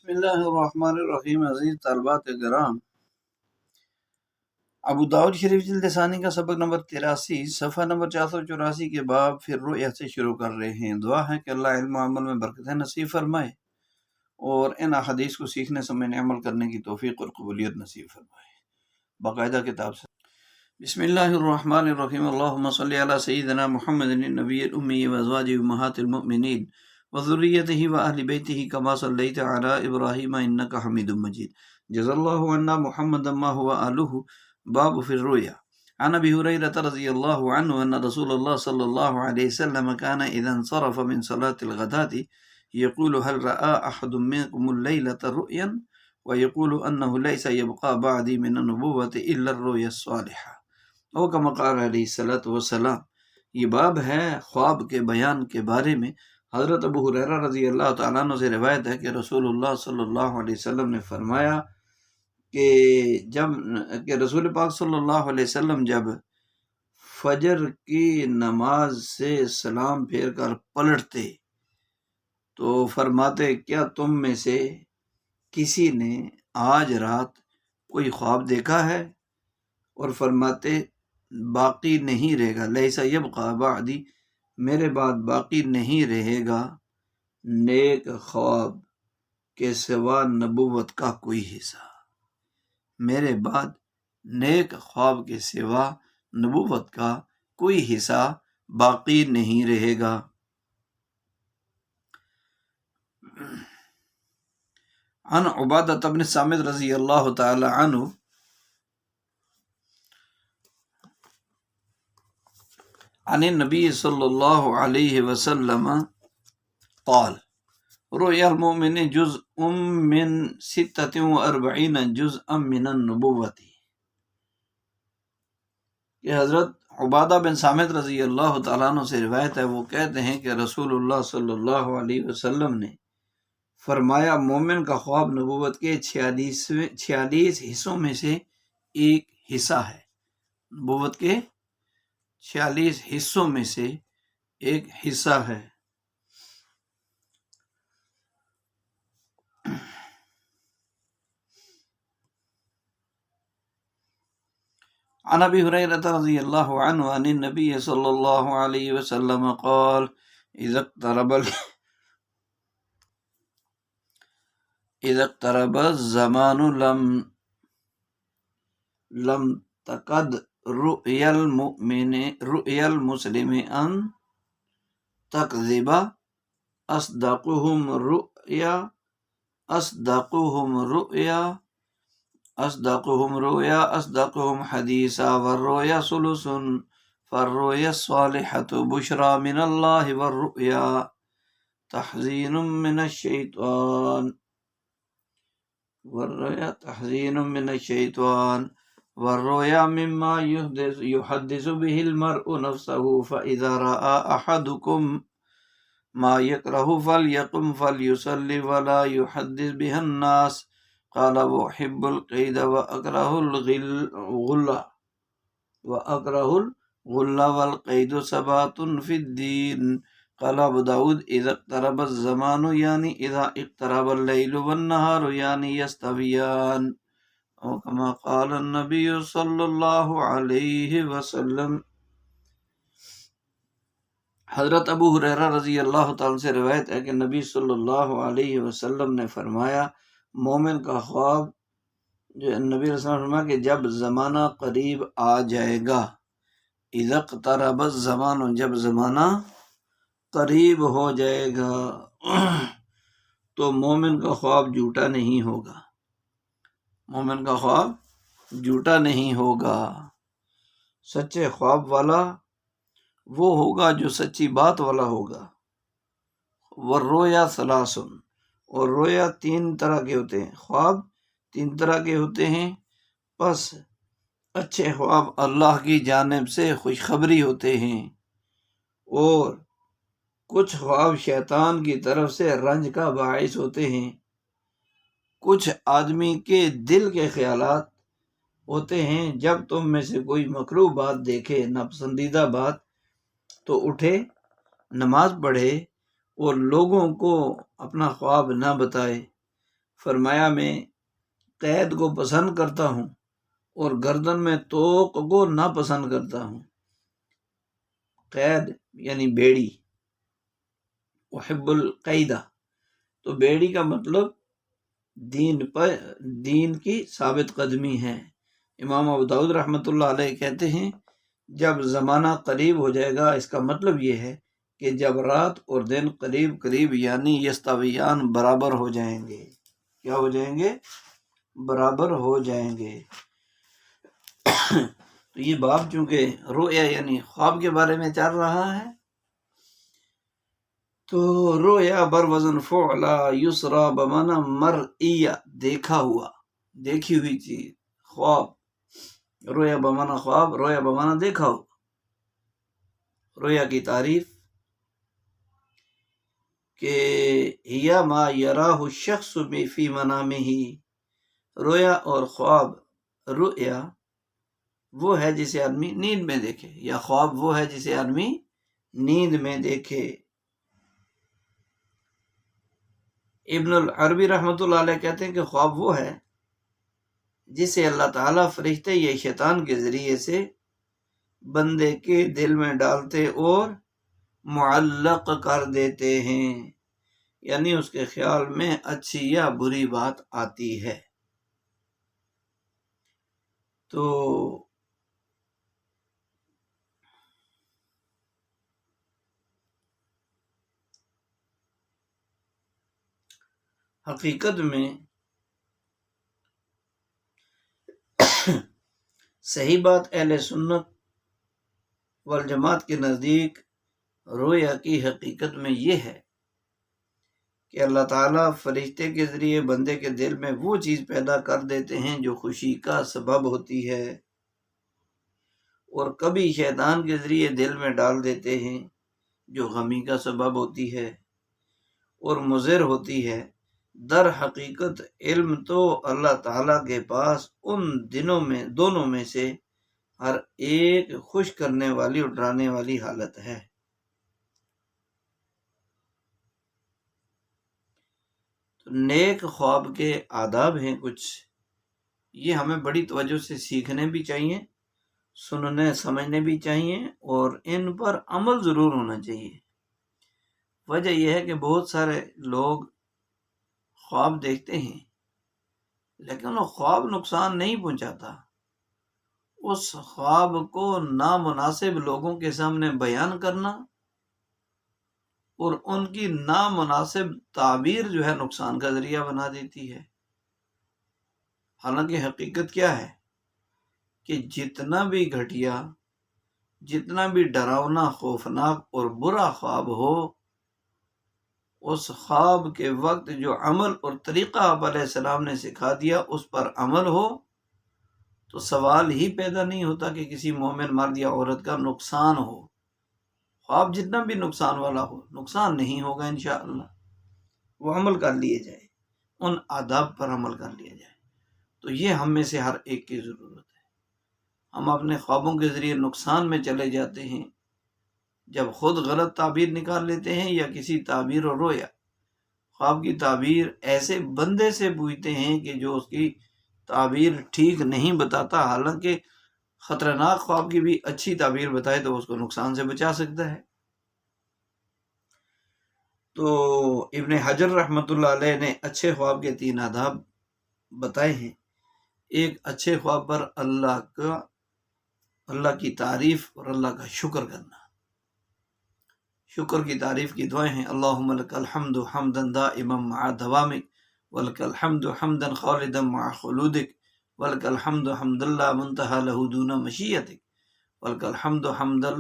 بسم اللہ الرحمن الرحیم۔ عزیز طالبات کرام، ابو داؤد شریف جلد ثانی کا سبق نمبر 83 صفحہ نمبر 484 کے باب پھر رؤیا سے شروع کر رہے ہیں۔ دعا ہے کہ اللہ علم و عمل میں برکتیں نصیب فرمائے اور ان احادیث کو سیکھنے سمجھنے عمل کرنے کی توفیق اور قبولیت نصیب فرمائے۔ باقاعدہ کتاب سے بسم اللہ الرحمن الرحیم۔ اللہم صلی علی سیدنا محمد النبی الامی وازواجہ امہات المؤمنین وذریتہ واہل بیتہ کما صلیت علی ابراہیم انک حمید مجید۔ جزا اللہ عنا محمد ما هو آلہ۔ باب فی الرؤیا۔ عن ابی ہریرہ رضی اللہ عنہ ان رسول اللہ صلی اللہ علیہ وسلم كان اذا انصرف من صلاة الغداة يقول هل رأى احد منكم الليلة رؤيا ويقول انه ليس يبقى بعدي من النبوة الا الرؤيا الصالحة او كما قال علیہ الصلوۃ والسلام۔ یہ باب ہے خواب کے بیان کے بارے میں۔ حضرت ابو ہریرہ رضی اللہ تعالیٰ عنہ سے روایت ہے کہ رسول اللہ صلی اللہ علیہ وسلم نے فرمایا کہ رسول پاک صلی اللہ علیہ وسلم جب فجر کی نماز سے سلام پھیر کر پلٹتے تو فرماتے کیا تم میں سے کسی نے آج رات کوئی خواب دیکھا ہے؟ اور فرماتے باقی نہیں رہے گا، لیسا یبقى بعدی، میرے بعد باقی نہیں رہے گا نیک خواب کے سوا نبوت کا کوئی حصہ، میرے بعد نیک خواب کے سوا نبوت کا کوئی حصہ باقی نہیں رہے گا۔ عن عبادہ بن صامت رضی اللہ تعالی عنہ عن النبی صلی اللہ علیہ وسلم قال رؤیا المؤمن جزء من 46 جزءا من النبوۃ۔ کہ حضرت عبادہ بن صامت رضی اللہ تعالیٰ عنہ سے روایت ہے، وہ کہتے ہیں کہ رسول اللہ صلی اللہ علیہ وسلم نے فرمایا مومن کا خواب نبوت کے 46 حصوں میں سے ایک حصہ ہے، نبوت کے 46 حصوں میں سے ایک حصہ ہے۔ عن ابی ہریرہ رضی اللہ عنہ عن النبی صلی اللہ علیہ وسلم قال اذا اقترب الزمان لم تکد رؤیا المسلم ان تکذب اصدقهم رؤیا اصدقهم حدیثا والرؤیا ثلث فالرؤیا الصالحة بشرى من اللہ والرؤیا تحزین من الشیطان والرؤیا مما يحدث به المرء نفسه فإذا رأى أحدكم ما يكره فليقم فليصلي ولا يحدث بها الناس قال وأحب القيد وأكره الغل والقيد ثبات في الدين قال ابو داود اذا اقترب الزمان یعنی اذا اقترب الليل والنهار یعنی يستویان او كما قال النبی صلی اللہ علیہ وسلم۔ حضرت ابو ہریرہ رضی اللہ تعالیٰ سے روایت ہے کہ نبی صلی اللہ علیہ وسلم نے فرمایا مومن کا خواب، جو نبی صلی اللہ علیہ وسلم نے فرمایا کہ جب زمانہ قریب آ جائے گا، اذا اقترب الزمان، جب زمانہ قریب ہو جائے گا تو مومن کا خواب جھوٹا نہیں ہوگا، مومن کا خواب جھوٹا نہیں ہوگا۔ سچے خواب والا وہ ہوگا جو سچی بات والا ہوگا۔ والرؤیا ثلاث، اور رویا 3 طرح کے ہوتے ہیں، خواب 3 طرح کے ہوتے ہیں۔ پس اچھے خواب اللہ کی جانب سے خوشخبری ہوتے ہیں، اور کچھ خواب شیطان کی طرف سے رنج کا باعث ہوتے ہیں۔ کچھ آدمی کے دل کے خیالات ہوتے ہیں، جب تم میں سے کوئی مکروہ بات دیکھے، ناپسندیدہ بات، تو اٹھے، نماز پڑھے اور لوگوں کو اپنا خواب نہ بتائے۔ فرمایا میں قید کو پسند کرتا ہوں اور گردن میں توق کو ناپسند کرتا ہوں۔ قید یعنی بیڑی، احب القیدہ، تو بیڑی کا مطلب دین کی ثابت قدمی ہے۔ امام ابو داؤد رحمۃ اللہ علیہ کہتے ہیں جب زمانہ قریب ہو جائے گا، اس کا مطلب یہ ہے کہ جب رات اور دن قریب قریب یعنی یستویان برابر ہو جائیں گے۔ کیا ہو جائیں گے؟ برابر ہو جائیں گے۔ تو یہ باب چونکہ رؤیا یعنی خواب کے بارے میں چل رہا ہے، تو رؤیا بر وزن فعلا یسرا بمانا مرئیہ، دیکھا ہوا، دیکھی ہوئی چیز، خواب۔ رؤیا بمانا خواب، رؤیا بمانا دیکھا ہوا۔ رؤیا کی تعریف کہ ہیا ما یراہ الشخص فی منامہ، رؤیا اور خواب، رؤیا وہ ہے جسے آدمی نیند میں دیکھے، یا خواب وہ ہے جسے آدمی نیند میں دیکھے۔ ابن العربی رحمۃ اللہ علیہ کہتے ہیں کہ خواب وہ ہے جسے اللہ تعالیٰ فرشتے یا شیطان کے ذریعے سے بندے کے دل میں ڈالتے اور معلق کر دیتے ہیں، یعنی اس کے خیال میں اچھی یا بری بات آتی ہے۔ تو حقیقت میں صحیح بات اہل سنت والجماعت کے نزدیک رؤیا کی حقیقت میں یہ ہے کہ اللہ تعالیٰ فرشتے کے ذریعے بندے کے دل میں وہ چیز پیدا کر دیتے ہیں جو خوشی کا سبب ہوتی ہے، اور کبھی شیطان کے ذریعے دل میں ڈال دیتے ہیں جو غمی کا سبب ہوتی ہے اور مضر ہوتی ہے۔ در حقیقت علم تو اللہ تعالیٰ کے پاس ان دونوں میں سے ہر ایک خوش کرنے والی اور ڈرانے والی حالت ہے۔ تو نیک خواب کے آداب ہیں کچھ، یہ ہمیں بڑی توجہ سے سیکھنے بھی چاہیے، سننے سمجھنے بھی چاہیے، اور ان پر عمل ضرور ہونا چاہیے۔ وجہ یہ ہے کہ بہت سارے لوگ خواب دیکھتے ہیں لیکن وہ خواب نقصان نہیں پہنچاتا، اس خواب کو نامناسب لوگوں کے سامنے بیان کرنا اور ان کی نامناسب تعبیر جو ہے نقصان کا ذریعہ بنا دیتی ہے۔ حالانکہ حقیقت کیا ہے کہ جتنا بھی گھٹیا، جتنا بھی ڈراؤنا، خوفناک اور برا خواب ہو، اس خواب کے وقت جو عمل اور طریقہ آپ علیہ السلام نے سکھا دیا اس پر عمل ہو تو سوال ہی پیدا نہیں ہوتا کہ کسی مومن مرد یا عورت کا نقصان ہو۔ خواب جتنا بھی نقصان والا ہو، نقصان نہیں ہوگا انشاءاللہ، وہ عمل کر لیے جائے، ان آداب پر عمل کر لیا جائے۔ تو یہ ہم میں سے ہر ایک کی ضرورت ہے۔ ہم اپنے خوابوں کے ذریعے نقصان میں چلے جاتے ہیں جب خود غلط تعبیر نکال لیتے ہیں، یا کسی تعبیر اور رویا خواب کی تعبیر ایسے بندے سے پوچھتے ہیں کہ جو اس کی تعبیر ٹھیک نہیں بتاتا، حالانکہ خطرناک خواب کی بھی اچھی تعبیر بتائے تو اس کو نقصان سے بچا سکتا ہے۔ تو ابن حجر رحمۃ اللہ علیہ نے اچھے خواب کے 3 آداب بتائے ہیں۔ ایک، اچھے خواب پر اللہ کی تعریف اور اللہ کا شکر کرنا۔ شکر کی تعریف کی دعائیں ہیں، اللہم لک الحمد حمدا دائما مع دوامک، ولک الحمد حمدا خالدا مع خلودک، ولک الحمد حمدا لا منتہى له دون مشیتک، ولک الحمد حمدا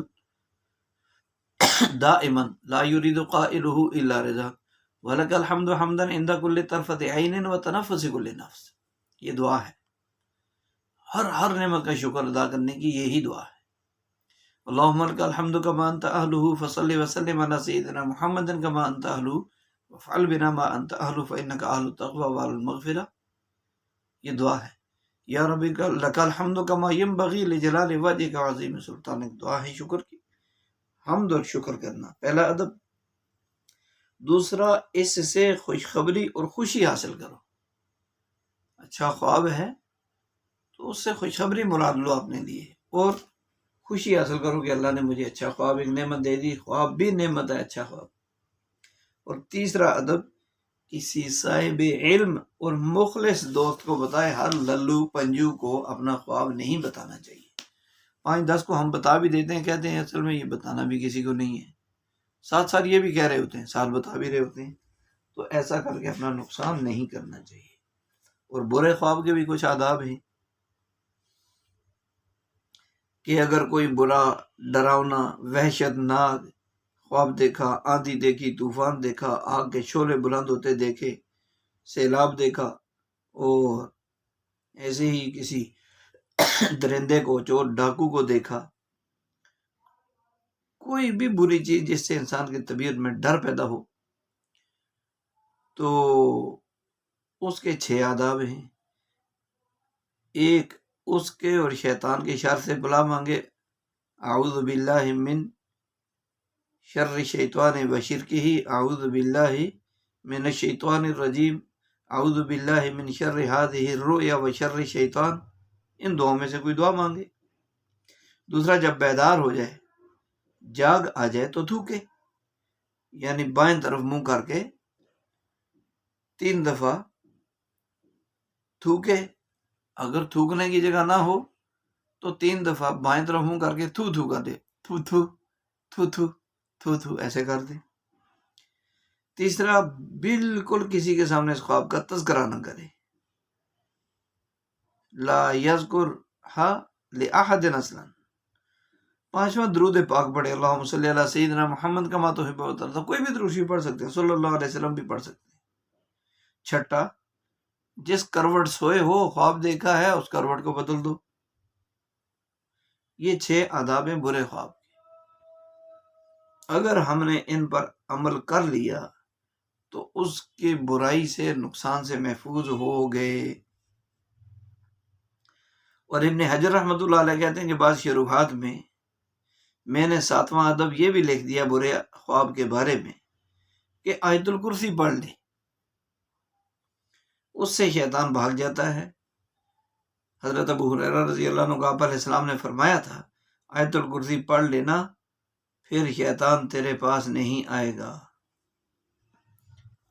دائما لا يريد قائله الا رضاک، ولک الحمد حمدا عند كل طرفة عین وتنفس كل نفس۔ یہ دعا ہے، ہر نعمت کا شکر ادا کرنے کی یہی دعا ہے۔ اللہم لک الحمد کما انت اہلہ فصلی وسلم علی سیدنا محمد کما انت اہلہ وفعل بنا ما انت اہلہ فانک اہل التقوی واہل المغفرہ۔ یہ دعا ہے، یا ربی لک الحمد کما ینبغی لجلال وجہک وعظیم سلطانک۔ دعا ہے شکر کی، حمد اور شکر کرنا، پہلا ادب۔ دوسرا، اس سے خوشخبری اور خوشی حاصل کرو۔ اچھا خواب ہے تو اس سے خوشخبری مراد لو اپنے لیے، اور خوشی حاصل کرو کہ اللہ نے مجھے اچھا خواب، ایک نعمت دے دی، خواب بھی نعمت ہے، اچھا خواب۔ اور تیسرا ادب، کسی صاحب علم اور مخلص دوست کو بتائے، ہر للو پنجو کو اپنا خواب نہیں بتانا چاہیے۔ 5-10 کو ہم بتا بھی دیتے ہیں، کہتے ہیں اصل میں یہ بتانا بھی کسی کو نہیں ہے، ساتھ ساتھ یہ بھی کہہ رہے ہوتے ہیں، ساتھ بتا بھی رہے ہوتے ہیں، تو ایسا کر کے اپنا نقصان نہیں کرنا چاہیے۔ اور برے خواب کے بھی کچھ آداب ہیں کہ اگر کوئی برا، ڈراؤنا، وحشت ناک خواب دیکھا، آندھی دیکھی، طوفان دیکھا، آگ کے شعلے بلند ہوتے دیکھے، سیلاب دیکھا، اور ایسے ہی کسی درندے کو، چور ڈاکو کو دیکھا، کوئی بھی بری چیز جس سے انسان کی طبیعت میں ڈر پیدا ہو، تو اس کے 6 آداب ہیں۔ ایک، اس کے اور شیطان کے شر سے پناہ مانگے، اعوذ باللہ من شر الشیطان و شرکہ، اعوذ باللہ من الشیطان الرجیم، اعوذ باللہ من شر ہذہ الرؤیا و شر الشیطان۔ ان دعاؤں میں سے کوئی دعا مانگے۔ دوسرا، جب بیدار ہو جائے، جاگ آ جائے تو تھوکے، یعنی بائیں طرف منہ کر کے 3 دفعہ تھوکے۔ اگر تھوکنے کی جگہ نہ ہو تو 3 دفعہ بائیں طرف منہ کر کے تھو تھو کر دے، تھو تھو تھو تھو تھو تھو، ایسے کر دے۔ تیسرا، بالکل کسی کے سامنے اس خواب کا تذکرہ نہ کرے، لا یذکرھا لأحد اصلا۔ 5واں، درود پاک پڑھے، اللہم صلی علی سیدنا محمد کما تحب و ترضی۔ کوئی بھی درود شریف پڑھ سکتے ہیں، صلی اللہ علیہ وسلم بھی پڑھ سکتے ہیں۔ 6، جس کروٹ سوئے ہو خواب دیکھا ہے اس کروٹ کو بدل دو۔ یہ 6 آداب ہیں برے خواب کے۔ اگر ہم نے ان پر عمل کر لیا تو اس کی برائی سے، نقصان سے محفوظ ہو گئے۔ اور ابن حجر رحمۃ اللہ علیہ کہتے ہیں کہ بعض شروحات میں نے 7واں ادب یہ بھی لکھ دیا برے خواب کے بارے میں کہ آیت الکرسی پڑھ لے، اس سے شیطان بھاگ جاتا ہے۔ حضرت ابو ہریرہ رضی اللہ عنہ آپ علیہ السلام نے فرمایا تھا، آیت الکرسی پڑھ لینا، پھر شیطان تیرے پاس نہیں آئے گا۔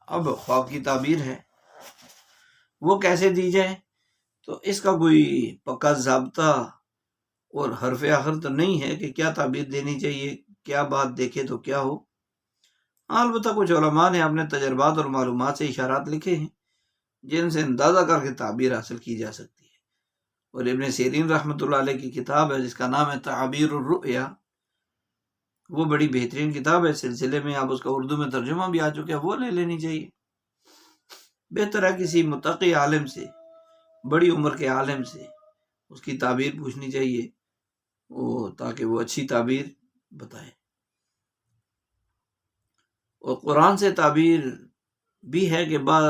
اب خواب کی تعبیر ہے، وہ کیسے دی جائے؟ تو اس کا کوئی پکا ضابطہ اور حرف آخر تو نہیں ہے کہ کیا تعبیر دینی چاہیے، کیا بات دیکھے تو کیا ہو۔ البتہ کچھ علماء نے اپنے تجربات اور معلومات سے اشارات لکھے ہیں جن سے اندازہ کر کے تعبیر حاصل کی جا سکتی ہے۔ اور ابن سیرین رحمۃ اللہ علیہ کی کتاب ہے جس کا نام ہے تعبیر الرؤیا، وہ بڑی بہترین کتاب ہے، سلسلے میں اب اس کا اردو میں ترجمہ بھی آ چکا ہے، وہ لے لینی چاہیے۔ بہتر ہے کسی متقی عالم سے، بڑی عمر کے عالم سے اس کی تعبیر پوچھنی چاہیے، تاکہ وہ اچھی تعبیر بتائے۔ اور قرآن سے تعبیر بھی ہے کہ بعض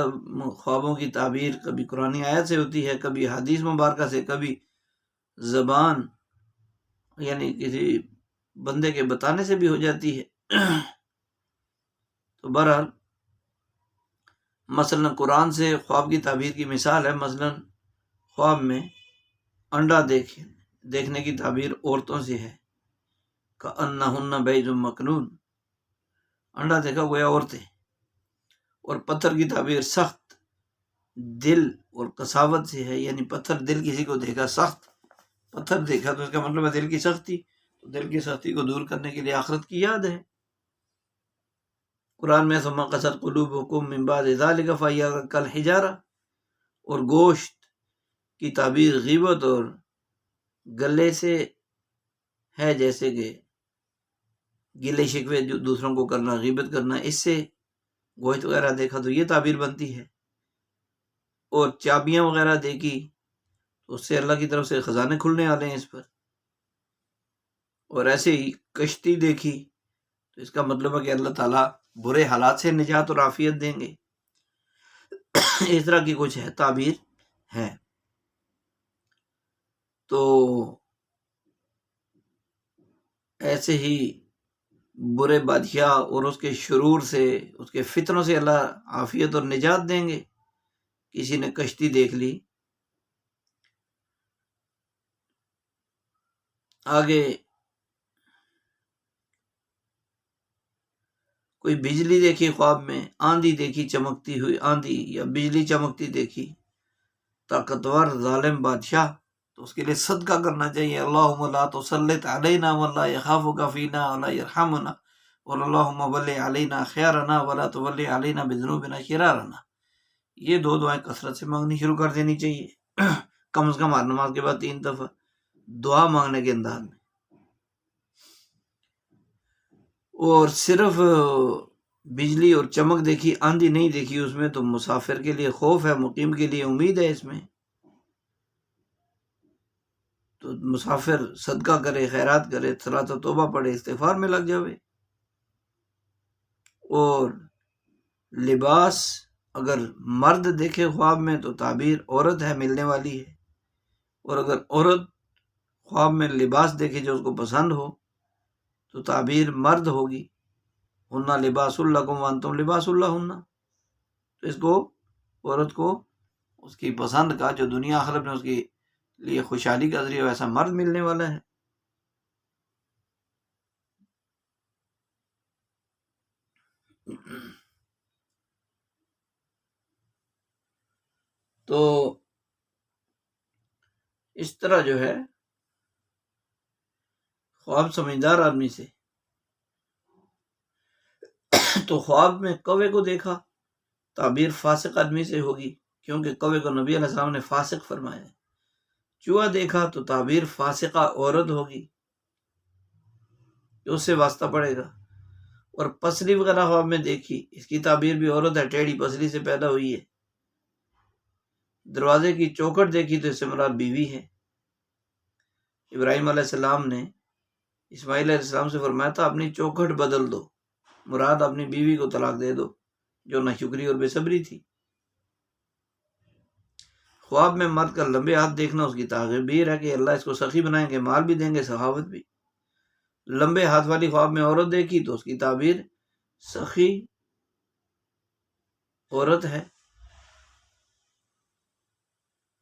خوابوں کی تعبیر کبھی قرآن آیت سے ہوتی ہے، کبھی حدیث مبارکہ سے، کبھی زبان یعنی کسی بندے کے بتانے سے بھی ہو جاتی ہے۔ تو بہرحال مثلا قرآن سے خواب کی تعبیر کی مثال ہے، مثلا خواب میں انڈا دیکھنے کی تعبیر عورتوں سے ہے، کأنہن بیض مکنون، انڈا دیکھا گویا عورتیں۔ اور پتھر کی تعبیر سخت دل اور قساوت سے ہے، یعنی پتھر دل کسی کو دیکھا سخت، پتھر دیکھا تو اس کا مطلب ہے دل کی سختی، تو دل کی سختی کو دور کرنے کے لیے آخرت کی یاد ہے۔ قرآن میں ثم قست قلوبکم من بعد ذلک فہی کالحجارہ، اور گوشت کی تعبیر غیبت اور گلے سے ہے، جیسے کہ گلے شکوے جو دوسروں کو کرنا، غیبت کرنا، اس سے گوشت وغیرہ دیکھا تو یہ تعبیر بنتی ہے۔ اور چابیاں وغیرہ دیکھی تو اس سے اللہ کی طرف سے خزانے کھلنے والے ہیں اس پر۔ اور ایسے ہی کشتی دیکھی تو اس کا مطلب ہے کہ اللہ تعالیٰ برے حالات سے نجات اور عافیت دیں گے۔ اس طرح کی کچھ ہے تعبیر ہے۔ تو ایسے ہی برے بادشاہ اور اس کے شرور سے، اس کے فتنوں سے اللہ عافیت اور نجات دیں گے۔ کسی نے کشتی دیکھ لی آگے کوئی بجلی دیکھی خواب میں، آندھی دیکھی چمکتی ہوئی آندھی یا بجلی چمکتی دیکھی، طاقتور ظالم بادشاہ، تو اس کے لیے صدقہ کرنا چاہیے، اللہم لا تسلط علینا من لا یخافک فینا ولا یرحمنا اللہم ولی علینا خیارنا ولا تولی علینا بذنوبنا شرارنا. یہ دو دعائیں کثرت سے مانگنی شروع کر دینی چاہیے، کم از کم ہر نماز کے بعد 3 دفعہ دعا مانگنے کے انداز میں. اور صرف بجلی اور چمک دیکھی، آندھی نہیں دیکھی اس میں، تو مسافر کے لیے خوف ہے، مقیم کے لیے امید ہے اس میں. تو مسافر صدقہ کرے، خیرات کرے، صلاۃ و توبہ پڑھے، استغفار میں لگ جاوے. اور لباس اگر مرد دیکھے خواب میں تو تعبیر عورت ہے، ملنے والی ہے. اور اگر عورت خواب میں لباس دیکھے جو اس کو پسند ہو تو تعبیر مرد ہوگی، ہننا لباس لکم وانتم لباس لہن. تو اس کو عورت کو اس کی پسند کا جو دنیا آخرت میں اس کی لیے خوشحالی کا ذریعہ ویسا مرد ملنے والا ہے. تو اس طرح جو ہے خواب سمجھدار آدمی سے، تو خواب میں کوے کو دیکھا تعبیر فاسق آدمی سے ہوگی، کیونکہ کوے کو نبی علیہ السلام نے فاسق فرمایا ہے. چوہا دیکھا تو تعبیر فاسقہ عورت ہوگی، اس سے واسطہ پڑے گا. اور پسلی وغیرہ خواب میں دیکھی، اس کی تعبیر بھی عورت ہے، ٹیڑھی پسلی سے پیدا ہوئی ہے. دروازے کی چوکھٹ دیکھی تو اس سے مراد بیوی ہے. ابراہیم علیہ السلام نے اسماعیل علیہ السلام سے فرمایا تھا اپنی چوکھٹ بدل دو، مراد اپنی بیوی کو طلاق دے دو جو ناشکری اور بے صبری تھی. خواب میں مرد کا لمبے ہاتھ دیکھنا اس کی تعبیر ہے کہ اللہ اس کو سخی بنائیں گے، مال بھی دیں گے، سخاوت بھی. لمبے ہاتھ والی خواب میں عورت دیکھی تو اس کی تعبیر سخی عورت ہے.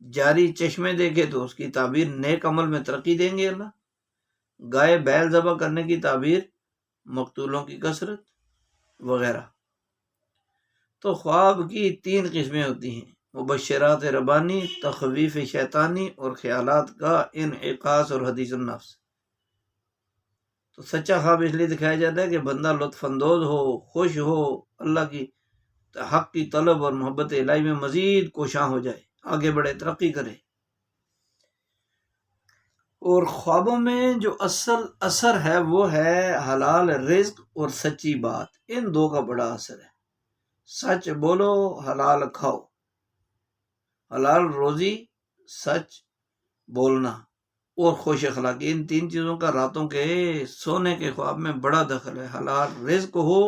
جاری چشمے دیکھے تو اس کی تعبیر نیک عمل میں ترقی دیں گے اللہ. گائے بیل ذبح کرنے کی تعبیر مقتولوں کی کثرت وغیرہ. تو خواب کی 3 قسمیں ہوتی ہیں، مبشرات ربانی، تخویف شیطانی اور خیالات کا انعکاس اور حدیث النفس. تو سچا خواب اس لیے دکھایا جاتا ہے کہ بندہ لطف اندوز ہو، خوش ہو، اللہ کی حق کی طلب اور محبت الہی میں مزید کوشاں ہو جائے، آگے بڑھے، ترقی کرے. اور خوابوں میں جو اصل اثر ہے وہ ہے حلال رزق اور سچی بات. ان 2 کا بڑا اثر ہے. سچ بولو، حلال کھاؤ. حلال روزی، سچ بولنا اور خوش اخلاقی، ان 3 چیزوں کا راتوں کے سونے کے خواب میں بڑا دخل ہے. حلال رزق ہو،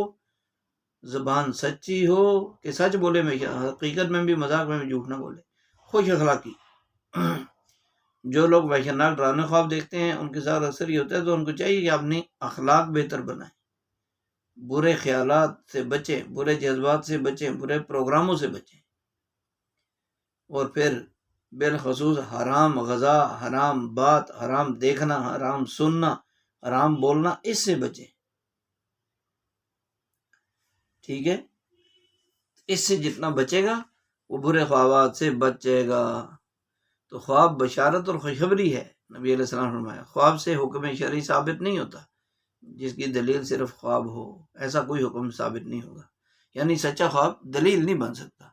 زبان سچی ہو کہ سچ بولے، میں حقیقت میں بھی مذاق میں بھی جھوٹ نہ بولے. خوش اخلاقی، جو لوگ وحشتناک ڈرانے خواب دیکھتے ہیں ان کے ساتھ اکثر یہ ہوتا ہے، تو ان کو چاہیے کہ اپنی اخلاق بہتر بنائیں، برے خیالات سے بچیں، برے جذبات سے بچیں، برے پروگراموں سے بچیں. اور پھر بالخصوص حرام غذا، حرام بات، حرام دیکھنا، حرام سننا، حرام بولنا، اس سے بچیں. ٹھیک ہے، اس سے جتنا بچے گا وہ برے خوابات سے بچ جائے گا. تو خواب بشارت اور خوشخبری ہے. نبی علیہ السلام فرمایا خواب سے حکم شرعی ثابت نہیں ہوتا، جس کی دلیل صرف خواب ہو ایسا کوئی حکم ثابت نہیں ہوگا. یعنی سچا خواب دلیل نہیں بن سکتا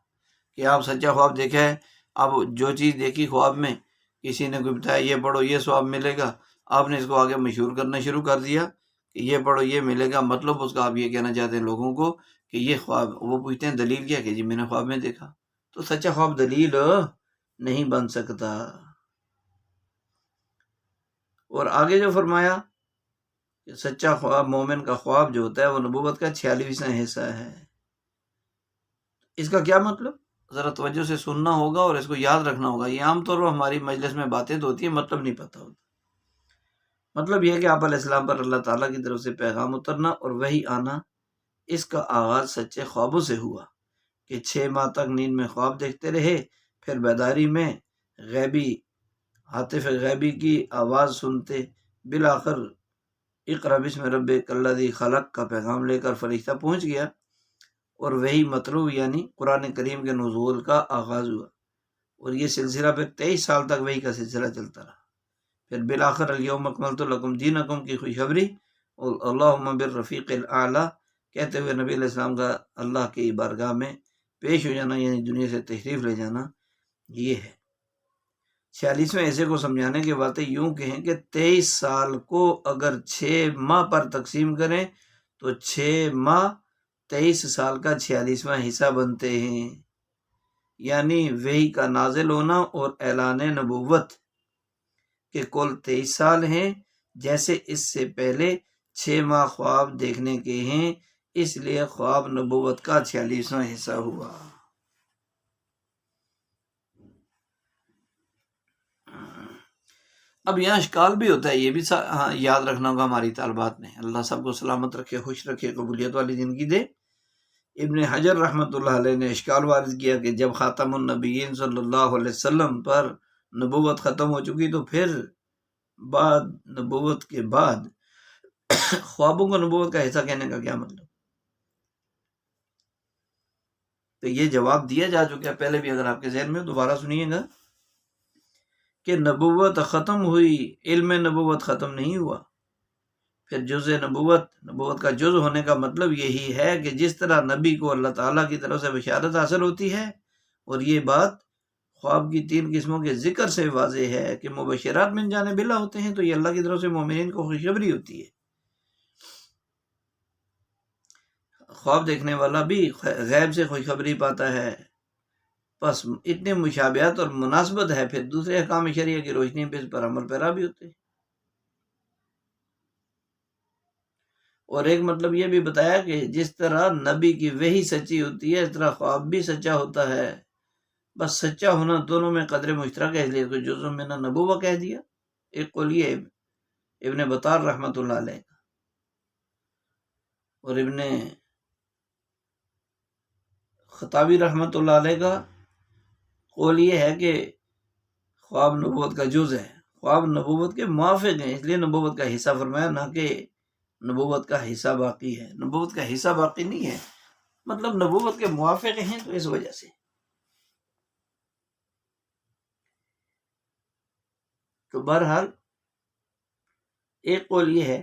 کہ آپ سچا خواب دیکھا ہے، اب جو چیز دیکھی خواب میں، کسی نے کوئی بتایا یہ پڑھو یہ ثواب ملے گا، آپ نے اس کو آگے مشہور کرنا شروع کر دیا کہ یہ پڑھو یہ ملے گا. مطلب اس کا آپ یہ کہنا چاہتے ہیں لوگوں کو کہ یہ خواب، وہ پوچھتے ہیں دلیل کیا، کہ جی میں نے خواب میں دیکھا. تو سچا خواب دلیل نہیں بن سکتا. اور آگے جو فرمایا کہ سچا خواب، مومن کا خواب جو ہوتا ہے وہ نبوت کا 46واں حصہ ہے. اس کا کیا مطلب؟ ذرا توجہ سے سننا ہوگا اور اس کو یاد رکھنا ہوگا. یہ عام طور پر ہماری مجلس میں باتیں تو ہوتی ہیں، مطلب نہیں پتہ ہوتا. مطلب یہ ہے کہ آپ علیہ السلام پر اللہ تعالیٰ کی طرف سے پیغام اترنا اور وحی آنا، اس کا آغاز سچے خوابوں سے ہوا کہ 6 ماہ تک نیند میں خواب دیکھتے رہے، پھر بیداری میں غیبی، ہاتف غیبی کی آواز سنتے، بالآخر اقرا بسم ربک الذی خلق کا پیغام لے کر فرشتہ پہنچ گیا اور وہی مطلوب یعنی قرآن کریم کے نزول کا آغاز ہوا، اور یہ سلسلہ پھر 23 سال تک وہی کا سلسلہ چلتا رہا۔ پھر بالآخر الیوم اکملت لکم دینکم کی خوشخبری اور اللہم بالرفیق الاعلی کہتے ہوئے نبی علیہ السلام کا اللہ کی بارگاہ میں پیش ہو جانا، یعنی دنیا سے تشریف لے جانا، یہ ہے۔ 46ویں حصے کو سمجھانے کی باتیں یوں کہیں کہ 23 سال کو اگر 6 ماہ پر تقسیم کریں تو 6 ماہ 23 سال کا 46واں حصہ بنتے ہیں، یعنی وحی کا نازل ہونا اور اعلان نبوت کے کل 23 سال ہیں، جیسے اس سے پہلے 6 ماہ خواب دیکھنے کے ہیں، اس لیے خواب نبوت کا 46واں حصہ ہوا۔ اب یہاں اشکال بھی ہوتا ہے، یہ بھی یاد رکھنا ہوگا ہماری طالبات نے۔ اللہ سب کو سلامت رکھے، خوش رکھے، قبولیت والی زندگی دے۔ ابن حجر رحمۃ اللہ علیہ نے اشکال وارد کیا کہ جب خاتم النبیین صلی اللہ علیہ وسلم پر نبوت ختم ہو چکی تو پھر بعد نبوت کے بعد خوابوں کو نبوت کا حصہ کہنے کا کیا مطلب؟ تو یہ جواب دیا جا چکا ہے پہلے بھی، اگر آپ کے ذہن میں دوبارہ سنیے گا کہ نبوت ختم ہوئی، علم نبوت ختم نہیں ہوا۔ پھر جز نبوت کا جز ہونے کا مطلب یہی ہے کہ جس طرح نبی کو اللہ تعالیٰ کی طرف سے بشارت حاصل ہوتی ہے، اور یہ بات خواب کی 3 قسموں کے ذکر سے واضح ہے کہ مبشرات من جانب اللہ ہوتے ہیں، تو یہ اللہ کی طرف سے مومنین کو خوشخبری ہوتی ہے۔ خواب دیکھنے والا بھی غیب سے خوشخبری پاتا ہے، بس اتنے مشابہت اور مناسبت ہے، پھر دوسرے احکام شریعہ کی روشنی پہ اس پر عمل پیرا بھی ہوتے ہیں۔ اور ایک مطلب یہ بھی بتایا کہ جس طرح نبی کی وحی سچی ہوتی ہے، اس طرح خواب بھی سچا ہوتا ہے، بس سچا ہونا دونوں میں قدر مشترک ہے، اس لیے کوئی جزء من النبوہ کہہ دیا۔ ایک قول یہ ابن بطار رحمۃ اللہ علیہ کا، اور ابن خطابی رحمۃ اللہ علیہ کا قول یہ ہے کہ خواب نبوت کا جز ہے، خواب نبوت کے موافق ہیں، اس لیے نبوت کا حصہ فرمایا، نہ کہ نبوت کا حصہ باقی ہے۔ نبوت کا حصہ باقی نہیں ہے، مطلب نبوت کے موافق ہیں، تو اس وجہ سے۔ تو بہرحال ایک قول یہ ہے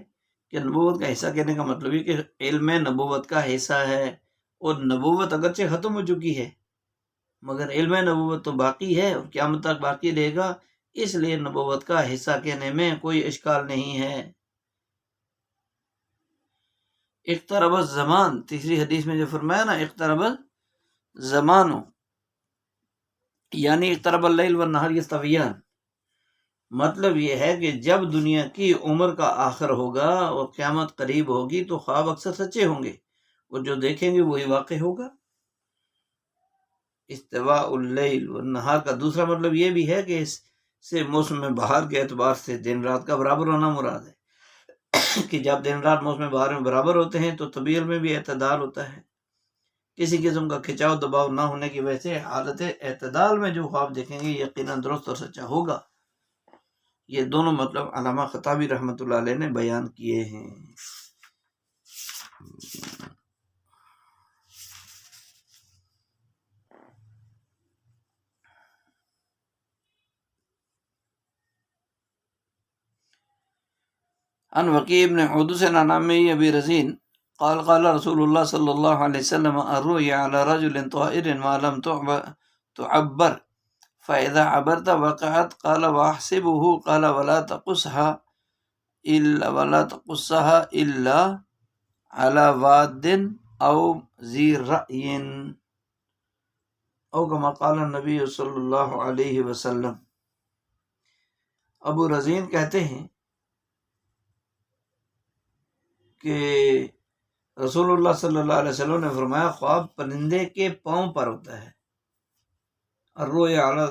کہ نبوت کا حصہ کہنے کا مطلب یہ کہ علم نبوت کا حصہ ہے، اور نبوت اگرچہ ختم ہو چکی ہے مگر علم نبوت تو باقی ہے اور قیامت تک باقی رہے گا، اس لیے نبوت کا حصہ کہنے میں کوئی اشکال نہیں ہے۔ اقترب الزمان، تیسری حدیث میں جو فرمایا نا اقترب الزمان، یعنی اقترب اللیل والنہار یستویان، مطلب یہ ہے کہ جب دنیا کی عمر کا آخر ہوگا اور قیامت قریب ہوگی تو خواب اکثر سچے ہوں گے، اور جو دیکھیں گے وہی واقع ہوگا۔ استواء اللیل والنہار کا دوسرا مطلب یہ بھی ہے کہ اس سے موسم بہار کے اعتبار سے دن رات کا برابر ہونا مراد ہے، کہ جب دن رات موسم بہار میں برابر ہوتے ہیں تو طبیعت میں بھی اعتدال ہوتا ہے، کسی قسم کا کھچاؤ دباؤ نہ ہونے کی وجہ سے حالت اعتدال میں جو خواب دیکھیں گے یقیناً درست اور سچا ہوگا۔ یہ دونوں مطلب علامہ خطابی رحمۃ اللہ علیہ نے بیان کیے ہیں۔ ان وقیع بن حدث عن عمه ابی رزین قال قال رسول اللہ صلی اللہ علیہ وسلم الرؤيا على رجل طائر ما لم تعبر فإذا عبرت وقعت قال واحسبه قال ولا تقصها إلا على واد أو ذي رأي او كما قال النبی صلی اللہ علیہ وسلم۔ ابو رزین کہتے ہیں کہ رسول اللہ صلی اللہ علیہ وسلم نے فرمایا خواب پرندے کے پاؤں پر ہوتا ہے، الرؤيا على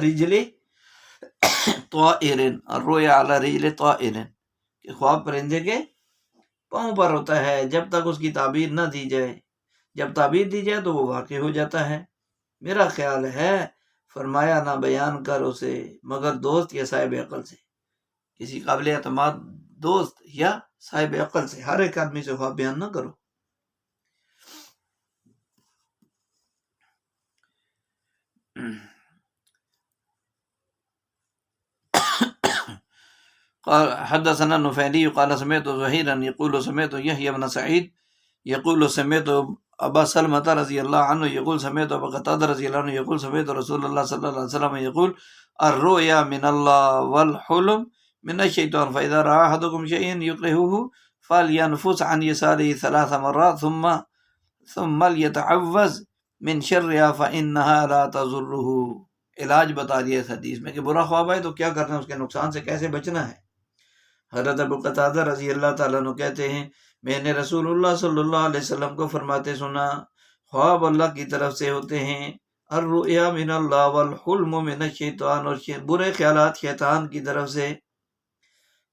رجل طائر، الرؤيا على رجل طائر، کہ خواب پرندے کے پاؤں پر ہوتا ہے جب تک اس کی تعبیر نہ دی جائے، جب تعبیر دی جائے تو وہ واقع ہو جاتا ہے۔ میرا خیال ہے فرمایا نہ بیان کر اسے مگر دوست یا صاحب عقل سے، کسی قابل اعتماد دوست یا صاحب عقل سے، ہر ایک آدمی سے خواب بیان نہ کرو۔ قال حدثنا النفيلي قال سمعت زهيرا يقول سمعت يحيى بن سعيد يقول سمعت ابا سلمة رضي الله عنه يقول سمعت ابا قتادة رضي الله عنه يقول سمعت رسول الله صلى الله عليه وسلم يقول الرؤيا من الله والحلم من الشيطان فإذا رأى أحدكم شيئا يكرهه فلينفث عن يساره 3 مرات ثم ليتعوذ من شرها فإنها لا تضره۔ علاج بتا دیا اس حدیث میں کہ برا خواب آئے تو کیا کرنا ہے، اس کے نقصان سے کیسے بچنا ہے۔ حضرت ابو قتادہ رضی اللہ تعالیٰ عنہ کہتے ہیں میں نے رسول اللہ صلی اللہ علیہ وسلم کو فرماتے سنا، خواب اللہ کی طرف سے ہوتے ہیں، الرؤیا من اللہ والحلم من الشیطان، اور برے خیالات شیطان کی طرف سے۔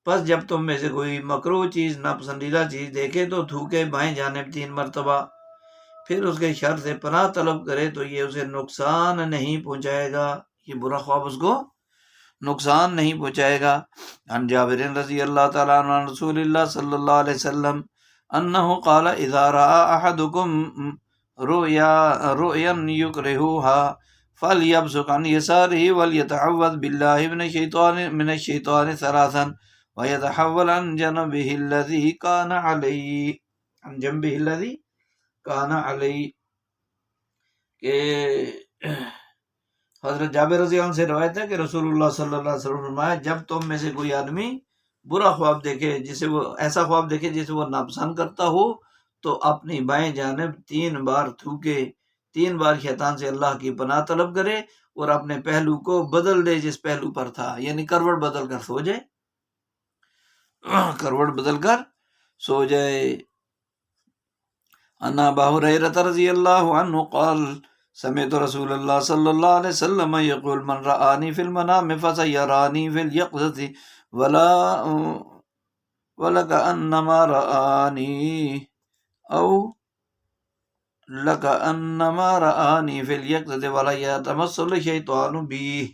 پس جب تم میں سے کوئی مکروہ چیز، ناپسندیدہ چیز دیکھے تو تھوکے بائیں جانب 3 مرتبہ، پھر اس کے شر سے پناہ طلب کرے تو یہ اسے نقصان نہیں پہنچائے گا، یہ برا خواب اس کو نقصان نہیں پہنچائے گا۔ عن جابر رضی اللہ تعالیٰ عنہ عن رسول اللہ صلی اللہ علیہ وسلم انہ قال اذا رأى احدکم رؤیا یکرہوها فلیبصق عن یسارہ ولیتعوذ باللہ من الشیطان 3 ویتحول عن جنبہ الذی کان علیہ، کہ حضرت جابر رضی اللہ عنہ سے روایت ہے کہ رسول اللہ صلی اللہ علیہ وسلم نے فرمایا جب تم میں سے کوئی آدمی برا خواب دیکھے، جسے وہ ایسا خواب دیکھے جسے وہ ناپسند کرتا ہو، تو اپنی بائیں جانب 3 بار تھوکے، 3 بار شیطان سے اللہ کی پناہ طلب کرے اور اپنے پہلو کو بدل دے جس پہلو پر تھا، یعنی کروٹ بدل کر سو جائے، کروٹ بدل کر سو جائے۔ ان ابا ہریرہ رضی اللہ عنہ قال سمعت رسول اللہ صلی اللہ علیہ وسلم یقول من رآنی فی المنام فسیرانی فی الیقظۃ ولکأنما رآنی او لکأنما رآنی فی الیقظۃ ولا یتمثل الشیطان بی،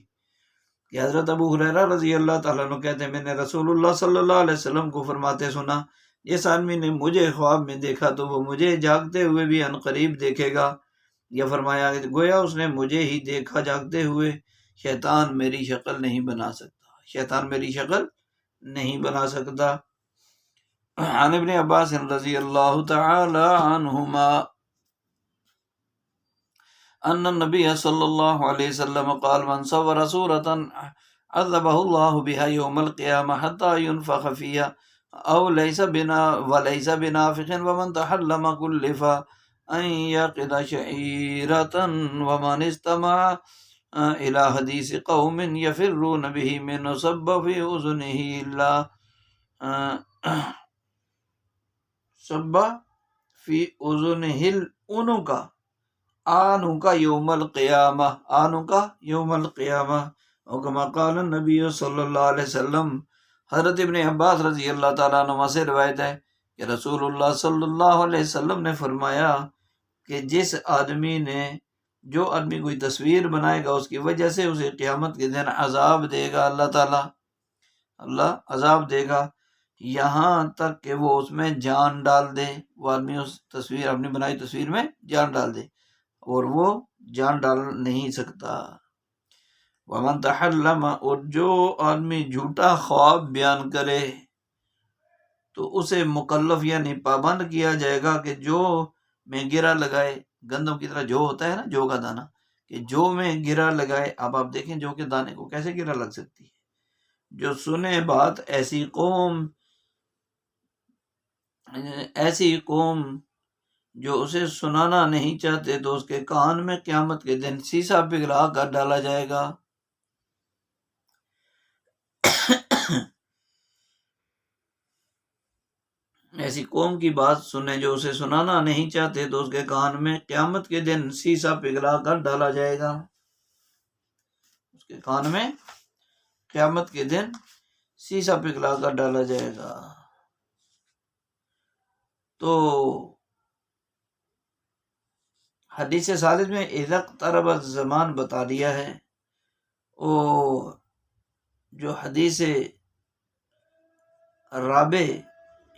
کہ حضرت ابو ہریرہ رضی اللہ تعالیٰ عنہ کہتے ہیں میں نے رسول اللہ صلی اللہ علیہ وسلم کو فرماتے سنا جس آدمی نے مجھے خواب میں دیکھا تو وہ مجھے جاگتے ہوئے بھی عنقریب دیکھے گا، یا فرمایا گویا اس نے مجھے ہی دیکھا جاگتے ہوئے، شیطان میری شکل نہیں بنا سکتا، شیطان میری شکل نہیں بنا سکتا۔ عن ابن عباس رضی اللہ تعالی عنہما ان النبی صلی اللہ علیہ وسلم قال من صور صورة عذبه اللہ بها یوم القیامة حتى ينفخ فيها او ليس بنافخ ومن تحلم كلف ان يقض شعيرة ومن استمع الى حديث قوم يفرون به من صب في اذنه آنوکا یوم القیامہ او کما قال النبی صلی اللہ علیہ وسلم۔ حضرت ابن عباس رضی اللہ تعالیٰ عنہ سے روایت ہے کہ رسول اللہ صلی اللہ علیہ وسلم نے فرمایا کہ جو آدمی کوئی تصویر بنائے گا اس کی وجہ سے اسے قیامت کے دن عذاب دے گا، اللہ عذاب دے گا، یہاں تک کہ وہ اس میں جان ڈال دے، وہ آدمی اس تصویر اپنی بنائی تصویر میں جان ڈال دے، اور وہ جان ڈال نہیں سکتا۔ ومن تحلم، اور جو آدمی جھوٹا خواب بیان کرے تو اسے مکلف یعنی پابند کیا جائے گا کہ جو میں گرا لگائے، گندم کی طرح جو ہوتا ہے نا، جو کا دانہ، کہ جو میں گرا لگائے، اب آپ دیکھیں جو کے دانے کو کیسے گرا لگ سکتی ہے، جو سنے بات ایسی قوم جو اسے سنانا نہیں چاہتے تو اس کے کان میں قیامت کے دن سیسا پگھلا کر ڈالا جائے گا۔ ایسی قوم کی بات سنے جو اسے سنانا نہیں چاہتے تو اس کے کان میں قیامت کے دن سیسا پگھلا کر ڈالا جائے گا، اس کے کان میں قیامت کے دن سیسا پگھلا کر ڈالا جائے گا۔ تو حدیث ثالث میں اذا اقترب الزمان بتا دیا ہے، اور جو حدیث رابع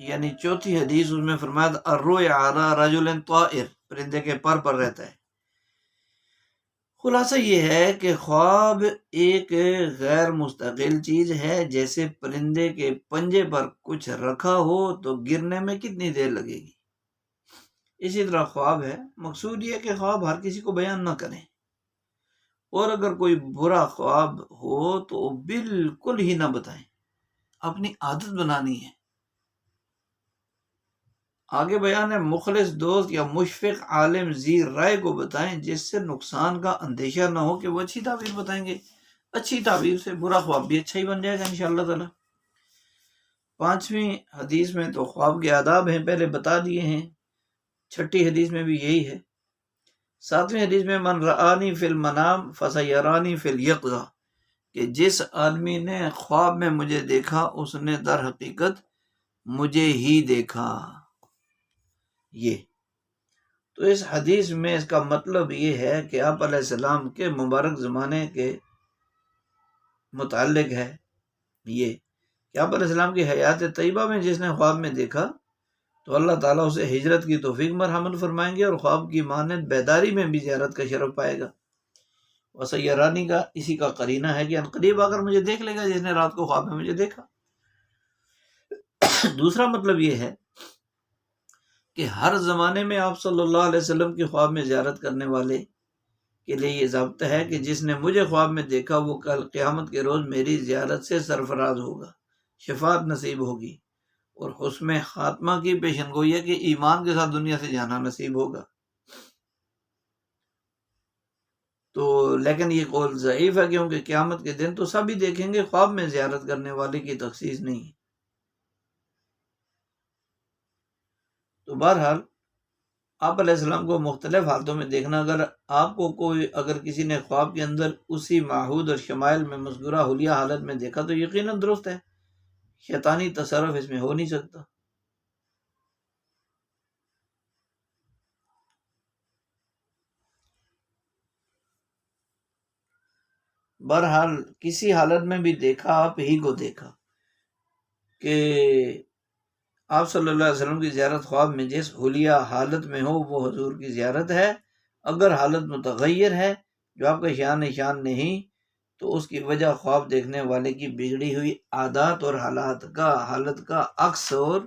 یعنی چوتھی حدیث، اس میں فرمایا الرؤیا علی رجل طائر، پرندے کے پر رہتا ہے۔ خلاصہ یہ ہے کہ خواب ایک غیر مستقل چیز ہے، جیسے پرندے کے پنجے پر کچھ رکھا ہو تو گرنے میں کتنی دیر لگے گی، اسی طرح خواب ہے۔ مقصود یہ ہے کہ خواب ہر کسی کو بیان نہ کریں، اور اگر کوئی برا خواب ہو تو بالکل ہی نہ بتائیں، اپنی عادت بنانی ہے۔ آگے بیان ہے مخلص دوست یا مشفق عالم ذی رائے کو بتائیں، جس سے نقصان کا اندیشہ نہ ہو کہ وہ اچھی تعبیر بتائیں گے، اچھی تعبیر سے برا خواب بھی اچھا ہی بن جائے گا انشاءاللہ تعالی۔ پانچویں حدیث میں تو خواب کے آداب ہیں، پہلے بتا دیے ہیں، چھٹی حدیث میں بھی یہی ہے۔ ساتویں حدیث میں من رآنی فی المنام فسیرانی فی الیقظہ، کہ جس آدمی نے خواب میں مجھے دیکھا اس نے در حقیقت مجھے ہی دیکھا۔ یہ تو اس حدیث میں اس کا مطلب یہ ہے کہ آپ علیہ السلام کے مبارک زمانے کے متعلق ہے یہ کہ آپ علیہ السلام کی حیات طیبہ میں جس نے خواب میں دیکھا تو اللہ تعالیٰ اسے ہجرت کی توفیق مرحمت فرمائیں گے، اور خواب کی مانند بیداری میں بھی زیارت کا شرف پائے گا۔ وسیرانی کا اسی کا قرینہ ہے کہ عنقریب آ کر مجھے دیکھ لے گا جس نے رات کو خواب میں مجھے دیکھا۔ دوسرا مطلب یہ ہے کہ ہر زمانے میں آپ صلی اللہ علیہ وسلم کی خواب میں زیارت کرنے والے کے لیے یہ ضابطہ ہے کہ جس نے مجھے خواب میں دیکھا وہ کل قیامت کے روز میری زیارت سے سرفراز ہوگا، شفاعت نصیب ہوگی، اور حسن خاتمہ کی پیشن گوئی ہے کہ ایمان کے ساتھ دنیا سے جانا نصیب ہوگا۔ تو لیکن یہ قول ضعیف ہے، کیونکہ قیامت کے دن تو سب ہی دیکھیں گے، خواب میں زیارت کرنے والے کی تخصیص نہیں ہے۔ تو بہرحال آپ علیہ السلام کو مختلف حالتوں میں دیکھنا، اگر کسی نے خواب کے اندر اسی معہود اور شمائل میں مذکورہ حلیہ حالت میں دیکھا تو یقیناً درست ہے، شیطانی تصرف اس میں ہو نہیں سکتا۔ بہرحال کسی حالت میں بھی دیکھا، آپ ہی کو دیکھا کہ آپ صلی اللہ علیہ وسلم کی زیارت خواب میں جس حلیہ حالت میں ہو وہ حضور کی زیارت ہے۔ اگر حالت متغیر ہے جو آپ کا شان نہیں تو اس کی وجہ خواب دیکھنے والے کی بگڑی ہوئی عادات اور حالت کا عکس اور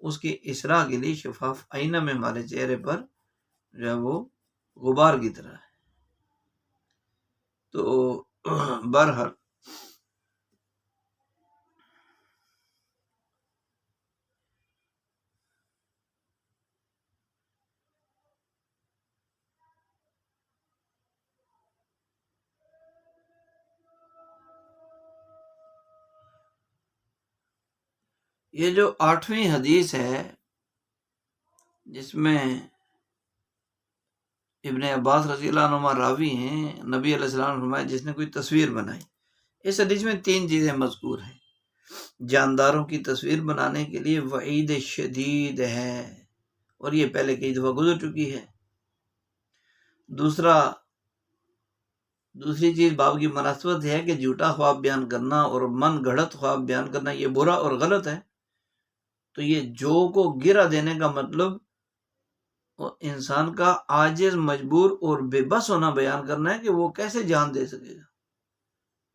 اس کی اصلاح کے لیے شفاف آئینہ میں ہمارے چہرے پر جو ہے وہ غبار کی طرح ہے۔ تو بہرحال یہ جو 8ویں حدیث ہے جس میں ابن عباس رضی اللہ عنہما راوی ہیں، نبی علیہ السلام نے فرمایا جس نے کوئی تصویر بنائی، اس حدیث میں 3 چیزیں مذکور ہیں۔ جانداروں کی تصویر بنانے کے لیے وعید شدید ہے، اور یہ پہلے کئی دفعہ گزر چکی ہے۔ دوسری چیز باب کی مناسبت ہے کہ جھوٹا خواب بیان کرنا اور من گھڑت خواب بیان کرنا یہ برا اور غلط ہے۔ تو یہ جو کو گرا دینے کا مطلب انسان کا عاجز، مجبور اور بے بس ہونا بیان کرنا ہے کہ وہ کیسے جان دے سکے گا،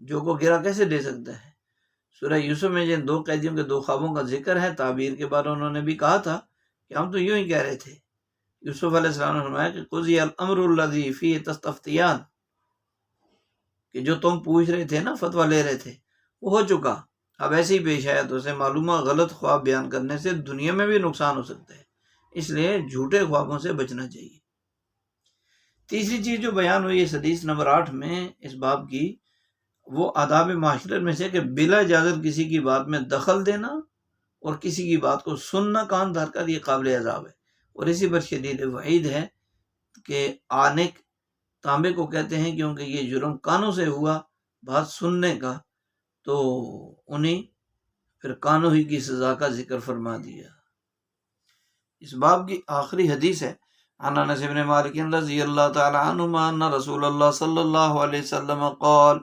جو کو گرا کیسے دے سکتا ہے۔ سورہ یوسف میں جن 2 قیدیوں کے 2 خوابوں کا ذکر ہے، تعبیر کے بعد انہوں نے بھی کہا تھا کہ ہم تو یوں ہی کہہ رہے تھے۔ یوسف علیہ السلام نے فرمایا کہ قضی الامر الذی فیہ تستفتیان، کہ جو تم پوچھ رہے تھے نا، فتویٰ لے رہے تھے، وہ ہو چکا، اب ایسے ہی پیش آیا تو اسے معلومہ غلط خواب بیان کرنے سے دنیا میں بھی نقصان ہو سکتا ہے، اس لیے جھوٹے خوابوں سے بچنا چاہیے۔ تیسری چیز جو بیان ہوئی اس حدیث نمبر 8 میں اس باب کی، وہ آداب معاشرت میں سے کہ بلا اجازت کسی کی بات میں دخل دینا اور کسی کی بات کو سننا کان دھر کر، یہ قابل عذاب ہے، اور اسی پر شدید وعید ہے کہ آنک تانبے کو کہتے ہیں کیونکہ یہ جرم کانوں سے ہوا بات سننے کا، تو انہیں پھر کانوں ہی کی سزا کا ذکر فرما دیا۔ اس باب کی آخری حدیث ہے عن انس بن مالک رضی اللہ تعالی عنہما ان رسول اللہ صلی اللہ علیہ وسلم قال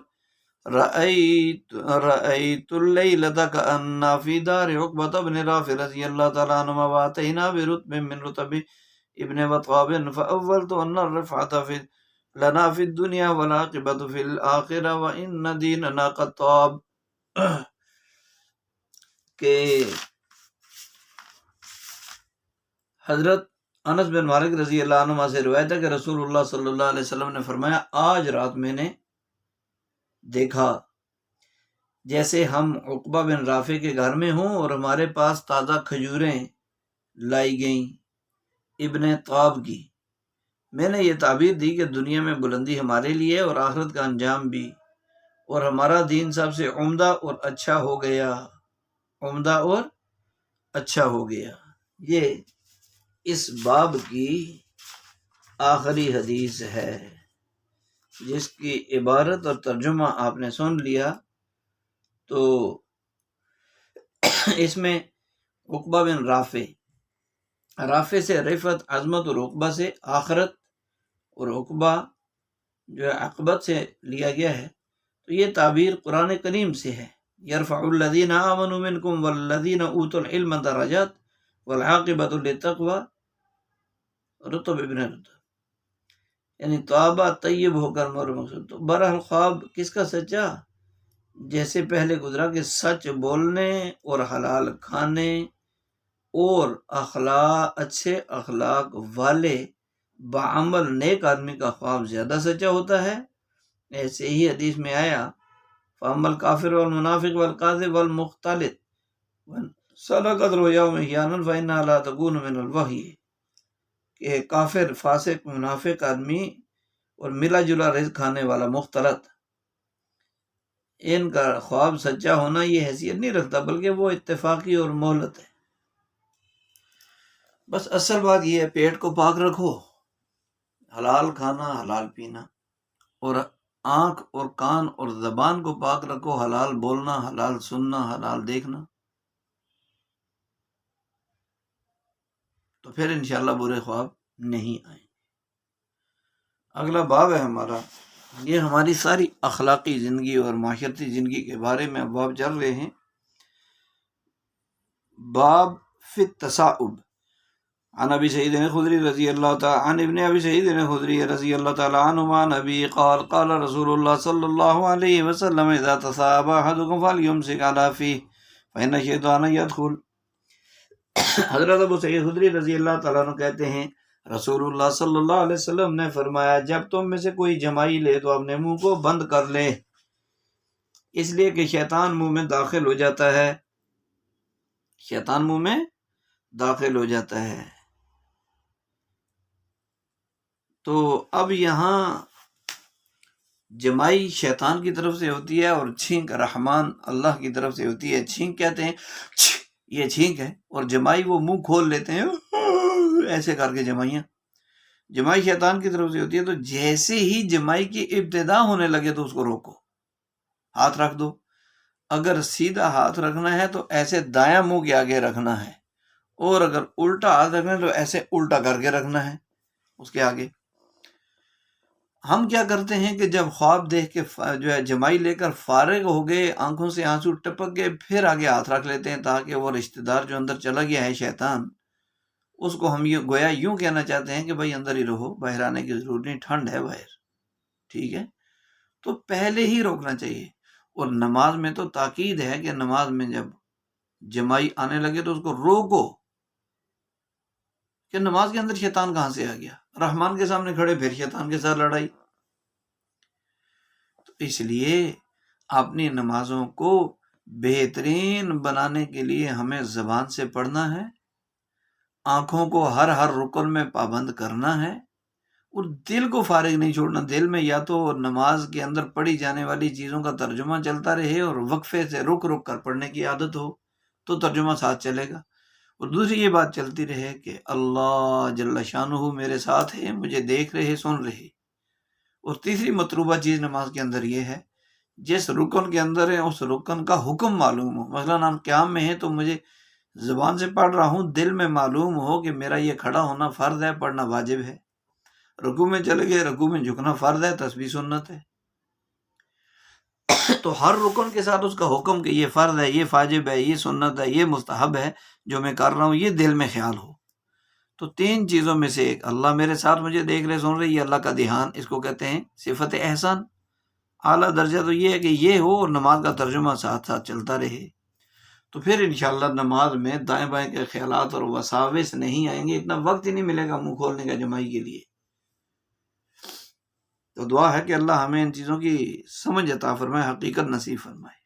رأيت الليلة كأن في دار عقبة بن رافع رضي الله تعالى عنهما واتينا برتب من رتب ابن وطاب فأولت أن الرفعة في لنا في الدنيا والعاقبة في الآخرة وإن ديننا قد طاب. کہ حضرت انس بن مالک رضی اللہ عنہ سے روایت ہے کہ رسول اللہ صلی اللہ علیہ وسلم نے فرمایا آج رات میں نے دیکھا جیسے ہم عقبہ بن رافع کے گھر میں ہوں اور ہمارے پاس تازہ کھجوریں لائی گئیں ابن طاب کی. میں نے یہ تعبیر دی کہ دنیا میں بلندی ہمارے لیے اور آخرت کا انجام بھی، اور ہمارا دین سب سے عمدہ اور اچھا ہو گیا، عمدہ اور اچھا ہو گیا. یہ اس باب کی آخری حدیث ہے جس کی عبارت اور ترجمہ آپ نے سن لیا. تو اس میں عقبہ بن رافع سے رفعت عظمت، اور عقبہ سے آخرت، اور عقبہ جو ہے عقبت سے لیا گیا ہے. تو یہ تعبیر قرآن کریم سے ہے، یرفع الذین آمنوا منکم والذین اوتوا العلم درجات والعاقبۃ للتقوی رتب ابن رتب، یعنی توابہ طیب ہو کر مر مقصود. تو بہرحال خواب کس کا سچا؟ جیسے پہلے گزرا کہ سچ بولنے اور حلال کھانے اور اچھے اخلاق والے بعمل نیک آدمی کا خواب زیادہ سچا ہوتا ہے. ایسے ہی حدیث میں آیا فَأَمَّا الْكَافِرُ وَالْمُنَافِقُ وَالْكَاذِبُ وَالْمُخْتَلِطُ صَدَقَتْ رُؤْيَاهُمْ أَحْيَانًا فَإِنَّهَا لَا تَكُونُ مِنَ الْوَحْيِ، کہ کافر، فاسق، منافق آدمی اور ملا جلا رزق کھانے والا مختلط، ان کا خواب سچا ہونا یہ حیثیت نہیں رکھتا، بلکہ وہ اتفاقی اور مہلت ہے. بس اصل بات یہ ہے پیٹ کو پاک رکھو، حلال کھانا، حلال پینا، اور آنکھ اور کان اور زبان کو پاک رکھو، حلال بولنا، حلال سننا، حلال دیکھنا، تو پھر انشاءاللہ برے خواب نہیں آئیں. اگلا باب ہے ہمارا، یہ ہماری ساری اخلاقی زندگی اور معاشرتی زندگی کے بارے میں ابواب چل رہے ہیں. باب فی التصاؤب. عن ابی سعید خدری رضی اللہ تعالی عن ابن ابی سعید خدری رضی اللہ تعالی عنہما نبی قال قال رسول اللہ صلی اللہ علیہ وسلم اذا تصاب احدکم فلیمسک علی فیہ فإن الشیطان یدخل. حضرت ابو سعید خدری رضی اللہ تعالیٰ عنہ کہتے ہیں رسول اللہ صلی اللہ علیہ وسلم نے فرمایا جب تم میں سے کوئی جمائی لے تو اپنے منہ کو بند کر لے، اس لیے کہ شیطان منہ میں داخل ہو جاتا ہے، شیطان منہ میں داخل ہو جاتا ہے. تو اب یہاں جمائی شیطان کی طرف سے ہوتی ہے اور چھینک رحمان اللہ کی طرف سے ہوتی ہے. چھینک کہتے ہیں یہ چھینک ہے، اور جمائی وہ منہ کھول لیتے ہیں ایسے کر کے. جمائی شیطان کی طرف سے ہوتی ہے. تو جیسے ہی جمائی کی ابتدا ہونے لگے تو اس کو روکو، ہاتھ رکھ دو. اگر سیدھا ہاتھ رکھنا ہے تو ایسے دایاں منہ کے آگے رکھنا ہے، اور اگر الٹا ہاتھ رکھنا ہے تو ایسے الٹا کر کے رکھنا ہے اس کے آگے. ہم کیا کرتے ہیں کہ جب خواب دیکھ کے جو ہے جمائی لے کر فارغ ہو گئے، آنکھوں سے آنسو ٹپک گئے، پھر آگے ہاتھ رکھ لیتے ہیں تاکہ وہ رشتہ دار جو اندر چلا گیا ہے شیطان، اس کو ہم یہ گویا یوں کہنا چاہتے ہیں کہ بھائی اندر ہی رہو، باہر آنے کی ضرورت نہیں، ٹھنڈ ہے باہر، ٹھیک ہے. تو پہلے ہی روکنا چاہیے. اور نماز میں تو تاکید ہے کہ نماز میں جب جمائی آنے لگے تو اس کو روکو، کہ نماز کے اندر شیطان کہاں سے آ گیا؟ رحمان کے سامنے کھڑے پھر شیطان کے ساتھ لڑائی. تو اس لیے اپنی نمازوں کو بہترین بنانے کے لیے ہمیں زبان سے پڑھنا ہے، آنکھوں کو ہر رکن میں پابند کرنا ہے، اور دل کو فارغ نہیں چھوڑنا. دل میں یا تو نماز کے اندر پڑھی جانے والی چیزوں کا ترجمہ چلتا رہے اور وقفے سے رک کر پڑھنے کی عادت ہو تو ترجمہ ساتھ چلے گا، اور دوسری یہ بات چلتی رہے کہ اللہ جل شانہ میرے ساتھ ہے، مجھے دیکھ رہے، سن رہے. اور تیسری مطلوبہ چیز نماز کے اندر یہ ہے جس رکن کے اندر ہے اس رکن کا حکم معلوم ہو. مثلا ہم قیام میں ہیں تو مجھے زبان سے پڑھ رہا ہوں، دل میں معلوم ہو کہ میرا یہ کھڑا ہونا فرض ہے، پڑھنا واجب ہے. رکوع میں چلے گئے، رکوع میں جھکنا فرض ہے، تسبیح سنت ہے. تو ہر رکن کے ساتھ اس کا حکم کہ یہ فرض ہے، یہ واجب ہے، یہ سنت ہے، یہ مستحب ہے جو میں کر رہا ہوں، یہ دل میں خیال ہو۔ تو تین چیزوں میں سے ایک، اللہ میرے ساتھ مجھے دیکھ رہے سن رہے، یہ اللہ کا دھیان، اس کو کہتے ہیں صفت احسان۔ اعلیٰ درجہ تو یہ ہے کہ یہ ہو اور نماز کا ترجمہ ساتھ ساتھ چلتا رہے، تو پھر انشاءاللہ نماز میں دائیں بائیں کے خیالات اور وساوس نہیں آئیں گے، اتنا وقت ہی نہیں ملے گا منہ کھولنے کا جمائی کے لیے۔ تو دعا ہے کہ اللہ ہمیں ان چیزوں کی سمجھ عطا فرمائے، حقیقت نصیب فرمائے۔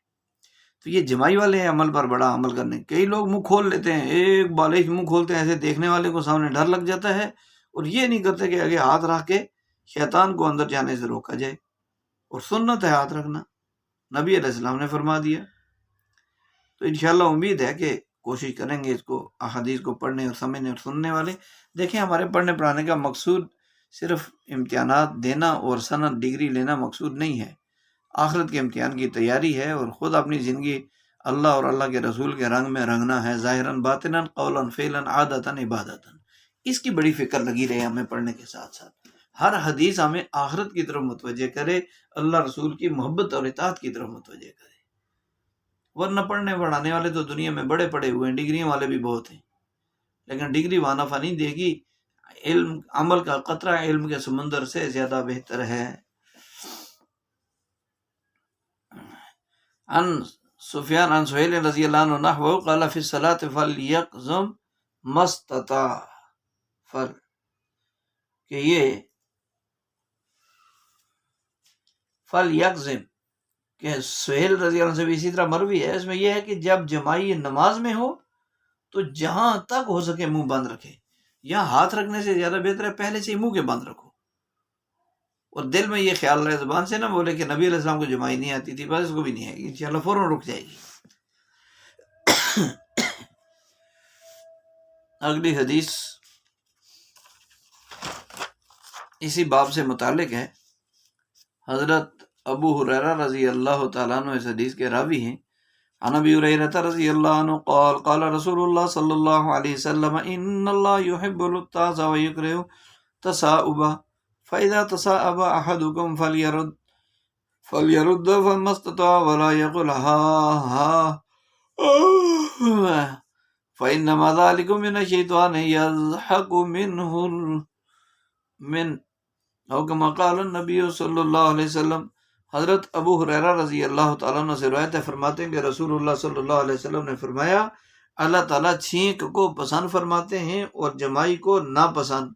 تو یہ جمائی والے عمل پر بڑا عمل کرنے، کئی لوگ منہ کھول لیتے ہیں، ایک بالش منہ کھولتے ہیں، ایسے دیکھنے والے کو سامنے ڈر لگ جاتا ہے، اور یہ نہیں کرتے کہ آگے ہاتھ رکھ کے شیطان کو اندر جانے سے روکا جائے۔ اور سنت ہے ہاتھ رکھنا، نبی علیہ السلام نے فرما دیا۔ تو انشاءاللہ امید ہے کہ کوشش کریں گے اس کو، احادیث کو پڑھنے اور سمجھنے اور سننے والے۔ دیکھیں ہمارے پڑھنے پڑھانے کا مقصود صرف امتحانات دینا اور سند ڈگری لینا مقصود نہیں ہے، آخرت کے امتحان کی تیاری ہے، اور خود اپنی زندگی اللہ اور اللہ کے رسول کے رنگ میں رنگنا ہے، ظاہراً باطناً قولاً فعلاً عادتاً عبادتاً۔ اس کی بڑی فکر لگی رہے ہمیں پڑھنے کے ساتھ ساتھ، ہر حدیث ہمیں آخرت کی طرف متوجہ کرے، اللہ رسول کی محبت اور اطاعت کی طرف متوجہ کرے۔ ورنہ پڑھنے پڑھانے والے تو دنیا میں بڑے پڑے ہوئے ہیں، ڈگریوں والے بھی بہت ہیں، لیکن ڈگری وہاں نفع نہیں دے گی، علم عمل کا قطرہ علم کے سمندر سے زیادہ بہتر ہے۔ عن سفیان عن سہیل رضی اللہ عنہ نحوہ قال فی الصلاۃ فلیقظم ما استطاع، کہ یہ فلیقظم کہ سہیل رضی اللہ عنہ سے بھی اسی طرح مروی ہے، اس میں یہ ہے کہ جب جماعی نماز میں ہو تو جہاں تک ہو سکے منہ بند رکھے، یہاں ہاتھ رکھنے سے زیادہ بہتر ہے پہلے سے ہی منہ کے بند رکھو، اور دل میں یہ خیال رہے، زبان سے نہ بولے کہ نبی علیہ السلام کو جماعی نہیں آتی تھی، بس اس کو بھی نہیں آئے گی، انشاءاللہ فوراً رک جائے گی۔ اگلی حدیث اسی باب سے متعلق ہے، حضرت ابو ہریرہ رضی اللہ تعالیٰ عنہ اس حدیث کے راوی ہیں۔ عن ابی ہریرہ رضی اللہ عنہ قال قال رسول اللہ صلی اللہ علیہ وسلم ان اللہ يحب التعظ ويكره تثاؤب فاذا تثاءب احدكم فليرد فما استطاع ولا يقل ها فانما ذلك من الشيطان يضحك منه من او كما قال النبی صلی اللہ علیہ وسلم۔ حضرت ابو ہریرہ رضی اللہ تعالیٰ عنہ سے روایت ہے، فرماتے ہیں کہ رسول اللہ صلی اللہ علیہ وسلم نے فرمایا، اللہ تعالیٰ چھینک کو پسند فرماتے ہیں اور جمائی کو ناپسند،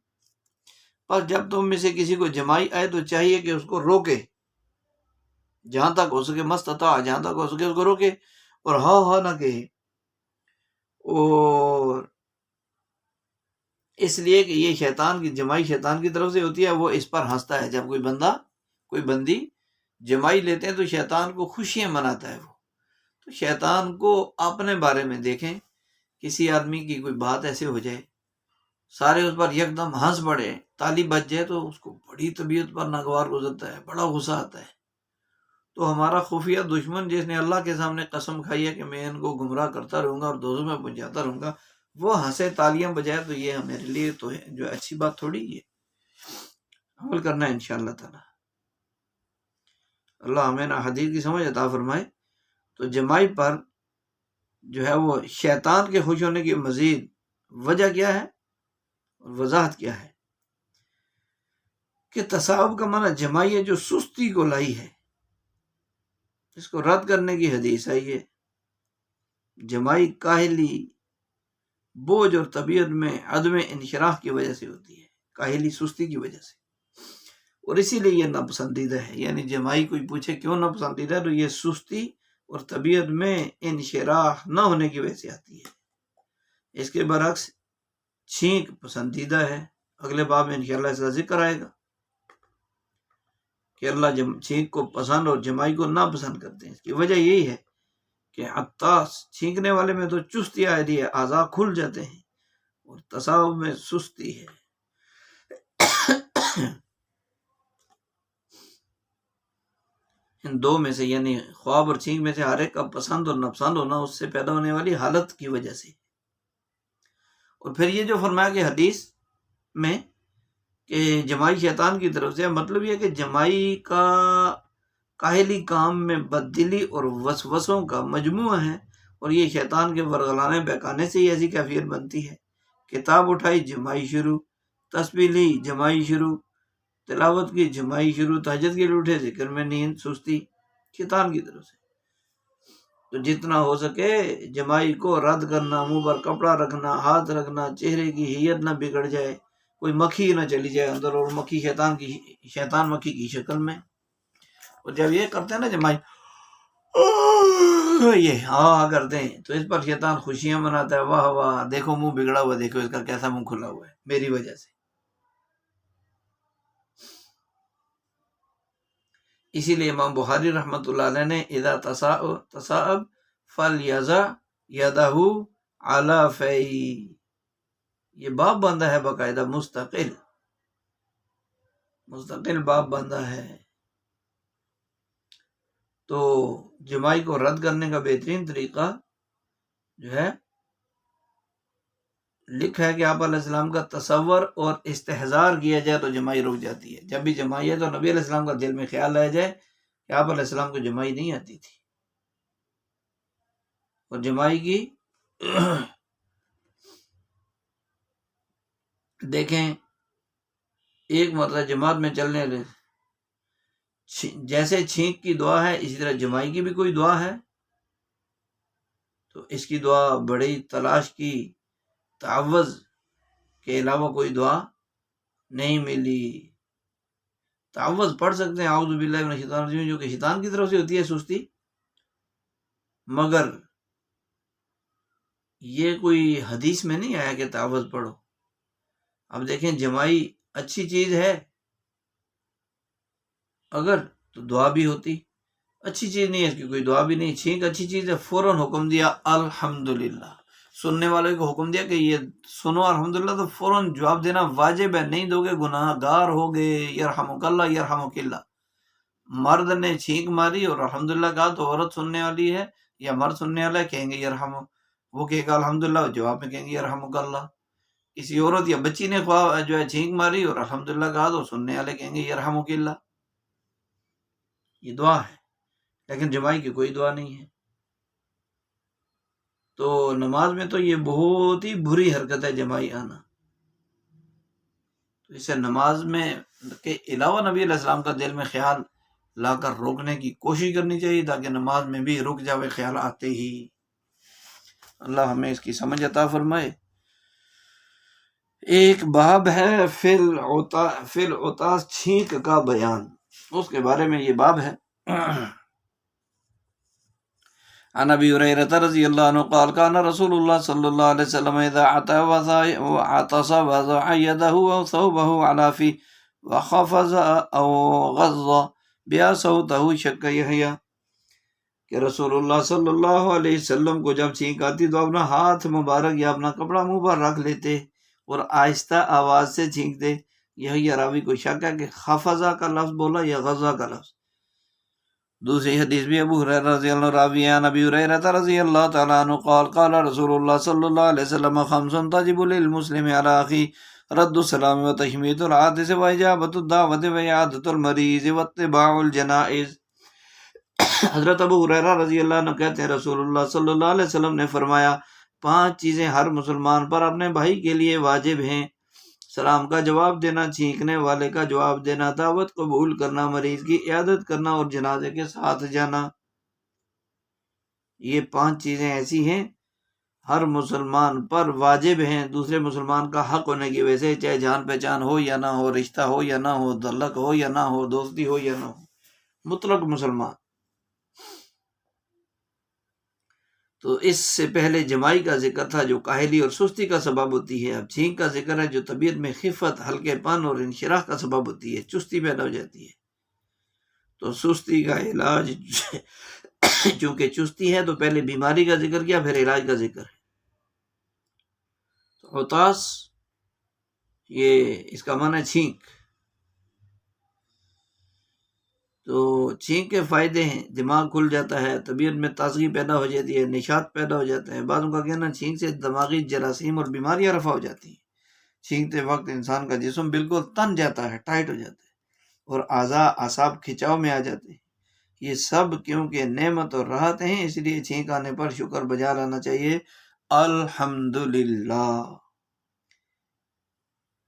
پر جب تم میں سے کسی کو جمائی آئے تو چاہیے کہ اس کو روکے، جہاں تک ہو سکے مستطاع، جہاں تک ہو سکے اس کو روکے، اور ہاں نہ کہے، اور اس لیے کہ یہ شیطان کی جمائی شیطان کی طرف سے ہوتی ہے، وہ اس پر ہنستا ہے۔ جب کوئی بندہ کوئی بندی جمائی لیتے ہیں تو شیطان کو خوشیاں مناتا ہے وہ، تو شیطان کو اپنے بارے میں دیکھیں، کسی آدمی کی کوئی بات ایسے ہو جائے، سارے اس پر یکدم ہنس پڑے، تالی بج جائے، تو اس کو بڑی طبیعت پر ناگوار گزرتا ہے، بڑا غصہ آتا ہے۔ تو ہمارا خفیہ دشمن جس نے اللہ کے سامنے قسم کھائی ہے کہ میں ان کو گمراہ کرتا رہوں گا اور دوزخ میں پہنچاتا رہوں گا، وہ ہنسے تالیاں بجائے، تو یہ میرے لیے تو ہے جو اچھی بات تھوڑی ہے، عمل کرنا ہے انشاءاللہ تعالی۔ اللہ ہمیں حدیث کی سمجھ عطا فرمائے۔ تو جمائی پر جو ہے وہ شیطان کے خوش ہونے کی مزید وجہ کیا ہے اور وضاحت کیا ہے کہ تصاوب کا معنی جمائی ہے جو سستی کو لائی ہے، اس کو رد کرنے کی حدیث آئی ہے۔ جمائی کاہلی، بوجھ اور طبیعت میں عدم انشراح کی وجہ سے ہوتی ہے، کاہلی سستی کی وجہ سے، اور اسی لیے یہ ناپسندیدہ ہے۔ یعنی جمائی کوئی پوچھے کیوں ناپسندیدہ ہے، تو یہ سستی اور طبیعت میں انشراح نہ ہونے کی وجہ سے آتی ہے۔ اس کے برعکس چھینک پسندیدہ ہے، اگلے باب میں انشاءاللہ اس کا ذکر آئے گا کہ اللہ چھینک کو پسند اور جمائی کو ناپسند کرتے ہیں۔ اس کی وجہ یہی ہے کہ عطاس چھینکنے والے میں تو چستی آ رہی ہے، اعضاء کھل جاتے ہیں، اور تصاوب میں سستی ہے۔ ان دو میں سے یعنی خواب اور چھینک میں سے ہر ایک کا پسند اور ناپسند ہونا اس سے پیدا ہونے والی حالت کی وجہ سے۔ اور پھر یہ جو فرمایا کہ حدیث میں کہ جمائی شیطان کی طرف سے، مطلب یہ کہ جمائی کا کاہلی کام میں بددلی اور وسوسوں کا مجموعہ ہے، اور یہ شیطان کے ورگلانے بہکانے سے ہی ایسی کیفیت بنتی ہے۔ کتاب اٹھائی جمائی شروع، تسبیح لی جمائی شروع، تلاوت کی جمائی شروع، تہجد کے لیے اٹھے ذکر میں نیند سستی، شیطان کی طرف سے۔ تو جتنا ہو سکے جمائی کو رد کرنا، منہ پر کپڑا رکھنا، ہاتھ رکھنا، چہرے کی ہیئت نہ بگڑ جائے، کوئی مکھی نہ چلی جائے اندر، اور مکھی شیطان مکھی کی شکل میں۔ اور جب یہ کرتے ہیں نا جمائی، یہ ہاں کرتے ہیں، تو اس پر شیطان خوشیاں مناتا ہے، واہ واہ دیکھو منہ بگڑا ہوا، دیکھو اس کا کیسا منہ کھلا ہوا ہے میری وجہ سے۔ اسی لیے امام بخاری رحمۃ اللہ علیہ نے اذا تصاعب فلیضع یدہ علی فیہ، یہ باب بندہ ہے باقاعدہ، مستقل باب بندہ ہے۔ تو جمائی کو رد کرنے کا بہترین طریقہ جو ہے لکھا ہے کہ آپ علیہ السلام کا تصور اور استحضار کیا جائے تو جمائی رک جاتی ہے۔ جب بھی جمائی ہے تو نبی علیہ السلام کا دل میں خیال آ جائے کہ آپ علیہ السلام کو جمائی نہیں آتی تھی، اور جمائی کی دیکھیں ایک مرتبہ جماعت میں چلنے جیسے چھینک کی دعا ہے، اسی طرح جمائی کی بھی کوئی دعا ہے، تو اس کی دعا بڑی تلاش کی، تعوذ کے علاوہ کوئی دعا نہیں ملی۔ تعوذ پڑھ سکتے ہیں اعوذ باللہ من الشیطان الرجیم، جو کہ شیطان کی طرف سے ہوتی ہے سستی، مگر یہ کوئی حدیث میں نہیں آیا کہ تعوذ پڑھو۔ اب دیکھیں جمائی اچھی چیز ہے اگر تو دعا بھی ہوتی، اچھی چیز نہیں ہے اس کی کوئی دعا بھی نہیں۔ چھینک اچھی چیز ہے، فوراً حکم دیا الحمدللہ، سننے والے کو حکم دیا کہ یہ سنو الحمدللہ، تو فوراً جواب دینا واجب ہے، نہیں دو گے گناہ گار ہوگے، یرحمک اللہ یرحمک اللہ۔ مرد نے چھینک ماری اور الحمدللہ کہا تو عورت سننے والی ہے یا مرد سننے والا ہے، کہیں گے یرحم، وہ کہے گا الحمدللہ، جواب میں کہیں گے یرحمک اللہ۔ کسی عورت یا بچی نے جو ہے چھینک ماری اور الحمدللہ کہا تو سننے والے کہیں گے یرحمک اللہ۔ یہ دعا ہے، لیکن جمائی کی کوئی دعا نہیں ہے۔ تو نماز میں تو یہ بہت ہی بری حرکت ہے جمائی آنا، تو اسے نماز میں کے علاوہ نبی علیہ السلام کا دل میں خیال لا کر روکنے کی کوشش کرنی چاہیے، تاکہ نماز میں بھی رک جاوے خیال آتے ہی۔ اللہ ہمیں اس کی سمجھ عطا فرمائے۔ ایک باب ہے فی العطاس، چھینک کا بیان، اس کے بارے میں یہ باب ہے۔ عن ابی ہریرہ رضی اللہ عنہ قال کان رسول اللہ صلی اللہ علیہ وسلم اذا عطس وضع یدہ او ثوبہ علی فی وخفض او غض بیا صوتہ شک یحییٰ، کہ رسول اللہ صلی اللہ علیہ وسلم کو جب چھینک آتی تو اپنا ہاتھ مبارک یا اپنا کپڑا منہ پر رکھ لیتے اور آہستہ آواز سے چھینکتے۔ یحییٰ راوی کو شک ہے کہ خفضہ کا لفظ بولا یا غضہ کا لفظ۔ دوسری حدیث بھی ابو ہریرہ رضی اللہ عنہ راوی ہیں، نبی ہریرہ رضی اللہ تعالیٰ عنہ قال قال رسول اللہ صلی اللہ علیہ وسلم خمس تجب للمسلم علی اخی رد السلام وتشمیت العاطس واجابۃ الدعوۃ وعیادۃ المریض واتباع الجنائز۔ حضرت ابو ہریرہ رضی اللہ عنہ کہتے ہیں رسول اللہ صلی اللہ علیہ وسلم نے فرمایا 5 چیزیں ہر مسلمان پر اپنے بھائی کے لیے واجب ہیں: سلام کا جواب دینا، چھینکنے والے کا جواب دینا، دعوت قبول کرنا، مریض کی عیادت کرنا اور جنازے کے ساتھ جانا۔ یہ 5 چیزیں ایسی ہیں ہر مسلمان پر واجب ہیں، دوسرے مسلمان کا حق ہونے کی وجہ سے، چاہے جان پہچان ہو یا نہ ہو، رشتہ ہو یا نہ ہو، تعلق ہو یا نہ ہو، دوستی ہو یا نہ ہو، مطلق مسلمان۔ تو اس سے پہلے جمائی کا ذکر تھا جو کاہلی اور سستی کا سبب ہوتی ہے، اب چھینک کا ذکر ہے جو طبیعت میں خفت، ہلکے پن اور انشراح کا سبب ہوتی ہے، چستی پیدا ہو جاتی ہے۔ تو سستی کا علاج چونکہ چستی ہے تو پہلے بیماری کا ذکر کیا، پھر علاج کا ذکر ہے۔ تو عطاس یہ اس کا معنی ہے چھینک۔ تو چھینک کے فائدے ہیں، دماغ کھل جاتا ہے، طبیعت میں تازگی پیدا ہو جاتی ہے، نشاط پیدا ہو جاتا ہے۔ بعضوں کا کہنا چھینک سے دماغی جراثیم اور بیماریاں رفع ہو جاتی ہیں۔ چھینکتے وقت انسان کا جسم بالکل تن جاتا ہے، ٹائٹ ہو جاتا ہے، اور اعضاء اعصاب کھچاؤ میں آ جاتے ہیں۔ یہ سب کیونکہ نعمت اور راحت ہیں، اس لیے چھینک آنے پر شکر بجا لانا چاہیے، الحمدللہ۔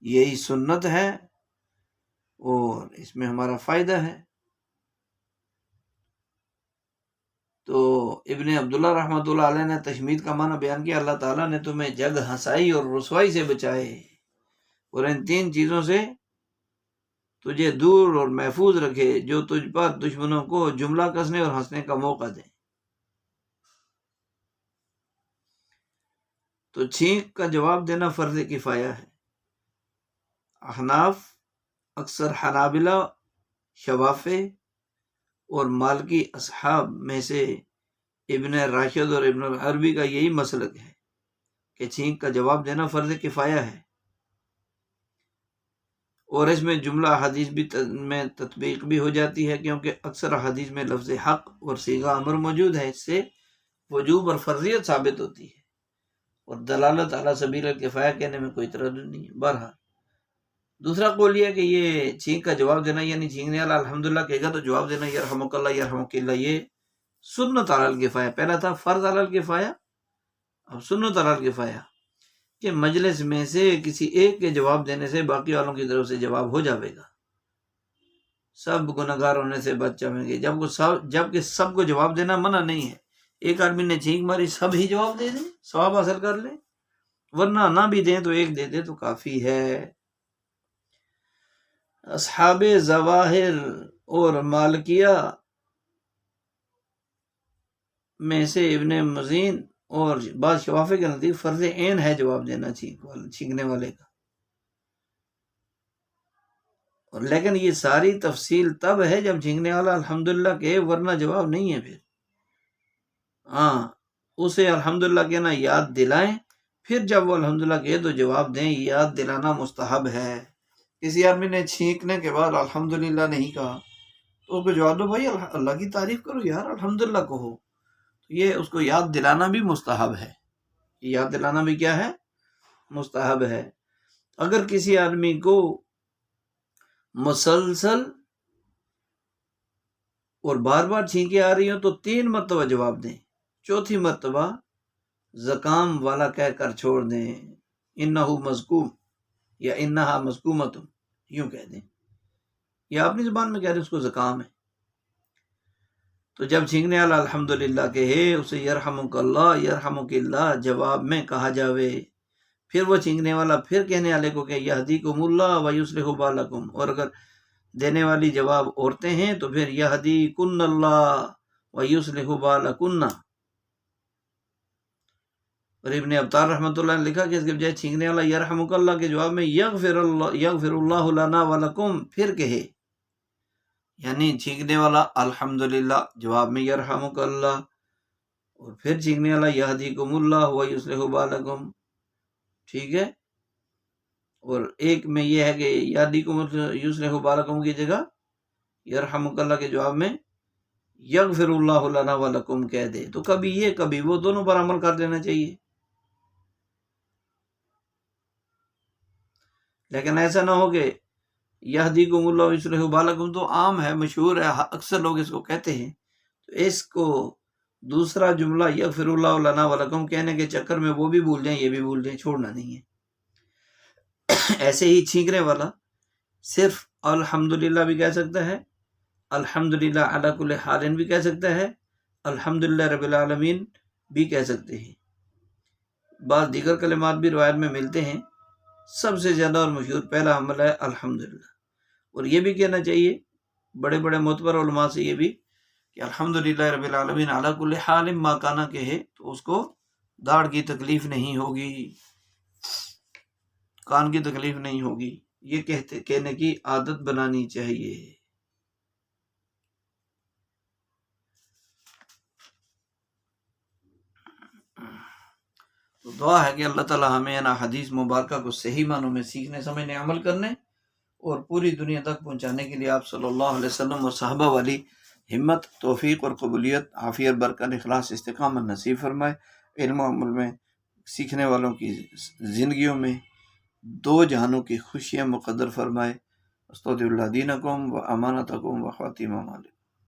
یہی سنت ہے اور اس میں ہمارا فائدہ ہے۔ تو ابن عبداللہ رحمۃ اللہ علیہ نے تشمید کا معنی بیان کیا، اللہ تعالیٰ نے تمہیں جگ ہنسائی اور رسوائی سے بچائے، اور ان تین چیزوں سے تجھے دور اور محفوظ رکھے جو تجھ پر دشمنوں کو جملہ کسنے اور ہنسنے کا موقع دیں۔ تو چھینک کا جواب دینا فرض کفایہ ہے۔ احناف، اکثر حنابلہ، شوافع اور مالکی اصحاب میں سے ابن راشد اور ابن العربی کا یہی مسلک ہے کہ چھینک کا جواب دینا فرض کفایہ ہے، اور اس میں جملہ حدیث بھی میں تطبیق بھی ہو جاتی ہے، کیونکہ اکثر حدیث میں لفظ حق اور صیغہ امر موجود ہے، اس سے وجوب اور فرضیت ثابت ہوتی ہے، اور دلالت علی سبیل الکفایہ کہنے میں کوئی تردد نہیں ہے۔ بہرحال دوسرا قول یہ ہے کہ یہ چھینک کا جواب دینا، یعنی چھینکنے والا الحمدللہ کہے گا تو جواب دینا یرحمک اللہ یرحمک اللہ، یہ سنت علی الکفایہ۔ پہلا تھا فرض علی الکفایہ، اب سنت علی الکفایہ، کہ مجلس میں سے کسی ایک کے جواب دینے سے باقی والوں کی طرف سے جواب ہو جاوے گا، سب گنہگار ہونے سے بچ جائیں گے، جبکہ سب کو جواب دینا منع نہیں ہے۔ ایک آدمی نے چھینک ماری، سب ہی جواب دے دیں، ثواب حاصل کر لیں، ورنہ نہ بھی دیں تو ایک دے دے تو کافی ہے۔ اصحاب ظواہر اور مالکیہ میں سے ابن مزین اور بعض شوافع کے نزدیک فرض عین ہے جواب دینا چھینکنے والے کا، لیکن یہ ساری تفصیل تب ہے جب چھینکنے والا الحمدللہ کہے، ورنہ جواب نہیں ہے۔ پھر اسے الحمدللہ کہنا یاد دلائیں، پھر جب وہ الحمدللہ کہے تو جواب دیں، یاد دلانا مستحب ہے۔ کسی آدمی نے چھینکنے کے بعد الحمدللہ نہیں کہا تو اس کو جواب دو، بھائی اللہ کی تعریف کرو یار، الحمدللہ کہو۔ یہ اس کو یاد دلانا بھی مستحب ہے، یاد دلانا بھی کیا ہے؟ مستحب ہے۔ اگر کسی آدمی کو مسلسل اور بار بار چھینکیں آ رہی ہوں تو 3 مرتبہ جواب دیں، چوتھی مرتبہ زکام والا کہہ کر چھوڑ دیں، انہو مزکوم یا انہا مزکومت، یوں کہہ دیں، یا اپنی زبان میں کہہ دیں اس کو زکام ہے۔ تو جب چھینکنے والا الحمدللہ کہے، اسے یرحمک اللہ یرحمک اللہ جواب میں کہا جاوے، پھر وہ چھینکنے والا پھر کہنے والے کو کہ یہدیکم اللہ ویصلح بالکم، اور اگر دینے والی جواب عورتیں ہیں تو پھر یہدیکن اللہ ویصلح بالکن۔ اور ابن ابطال رحمۃ اللہ نے لکھا کہ اس کے بجائے چھینکنے والا یرحمک اللہ کے جواب میں یغفر اللہ لنا ولکم پھر کہے، یعنی چھینکنے والا الحمدللہ جواب میں یرحمک اللہ، اور پھر چھینکنے والا یہدیکم اللہ ویصلح بالکم، ٹھیک ہے۔ اور ایک میں یہ ہے کہ یہدیکم یصلح بالکم کی جگہ یرحمک اللہ کے جواب میں یغفر اللہ لنا ولکم کہہ دے، تو کبھی یہ کبھی وہ دونوں پر عمل کر دینا چاہیے۔ لیکن ایسا نہ ہو کہ یہدیکم اللہ ویصلح بالکم تو عام ہے، مشہور ہے، اکثر لوگ اس کو کہتے ہیں، تو اس کو دوسرا جملہ یغفر اللہ لنا ولکم کہنے کے چکر میں وہ بھی بھول جائیں، یہ بھی بھول جائیں، چھوڑنا نہیں ہے۔ ایسے ہی چھینکنے والا صرف الحمدللہ بھی کہہ سکتا ہے، الحمدللہ علی کل حال بھی کہہ سکتا ہے، الحمدللہ رب العالمین بھی کہہ سکتے ہیں، بعض دیگر کلمات بھی روایت میں ملتے ہیں۔ سب سے زیادہ اور مشہور پہلا عمل ہے الحمدللہ، اور یہ بھی کہنا چاہیے بڑے بڑے معتبر علماء سے یہ بھی کہ الحمدللہ رب العالمین علی کل حال ما کانا کہے تو اس کو داڑھ کی تکلیف نہیں ہوگی، کان کی تکلیف نہیں ہوگی، یہ کہنے کی عادت بنانی چاہیے۔ تو دعا ہے کہ اللہ تعالی ہمیں ان حدیث مبارکہ کو صحیح معنوں میں سیکھنے، سمجھنے، عمل کرنے اور پوری دنیا تک پہنچانے کے لیے آپ صلی اللہ علیہ وسلم اور صحابہ والی ہمت، توفیق اور قبولیت، عافیت، برکت، اخلاص، استقامت نصیب فرمائے۔ علم و عمل میں سیکھنے والوں کی زندگیوں میں 2 جہانوں کی خوشیاں مقدر فرمائے۔ استودع اللہ دینکم و امانتکم و خواتیم اعمالکم۔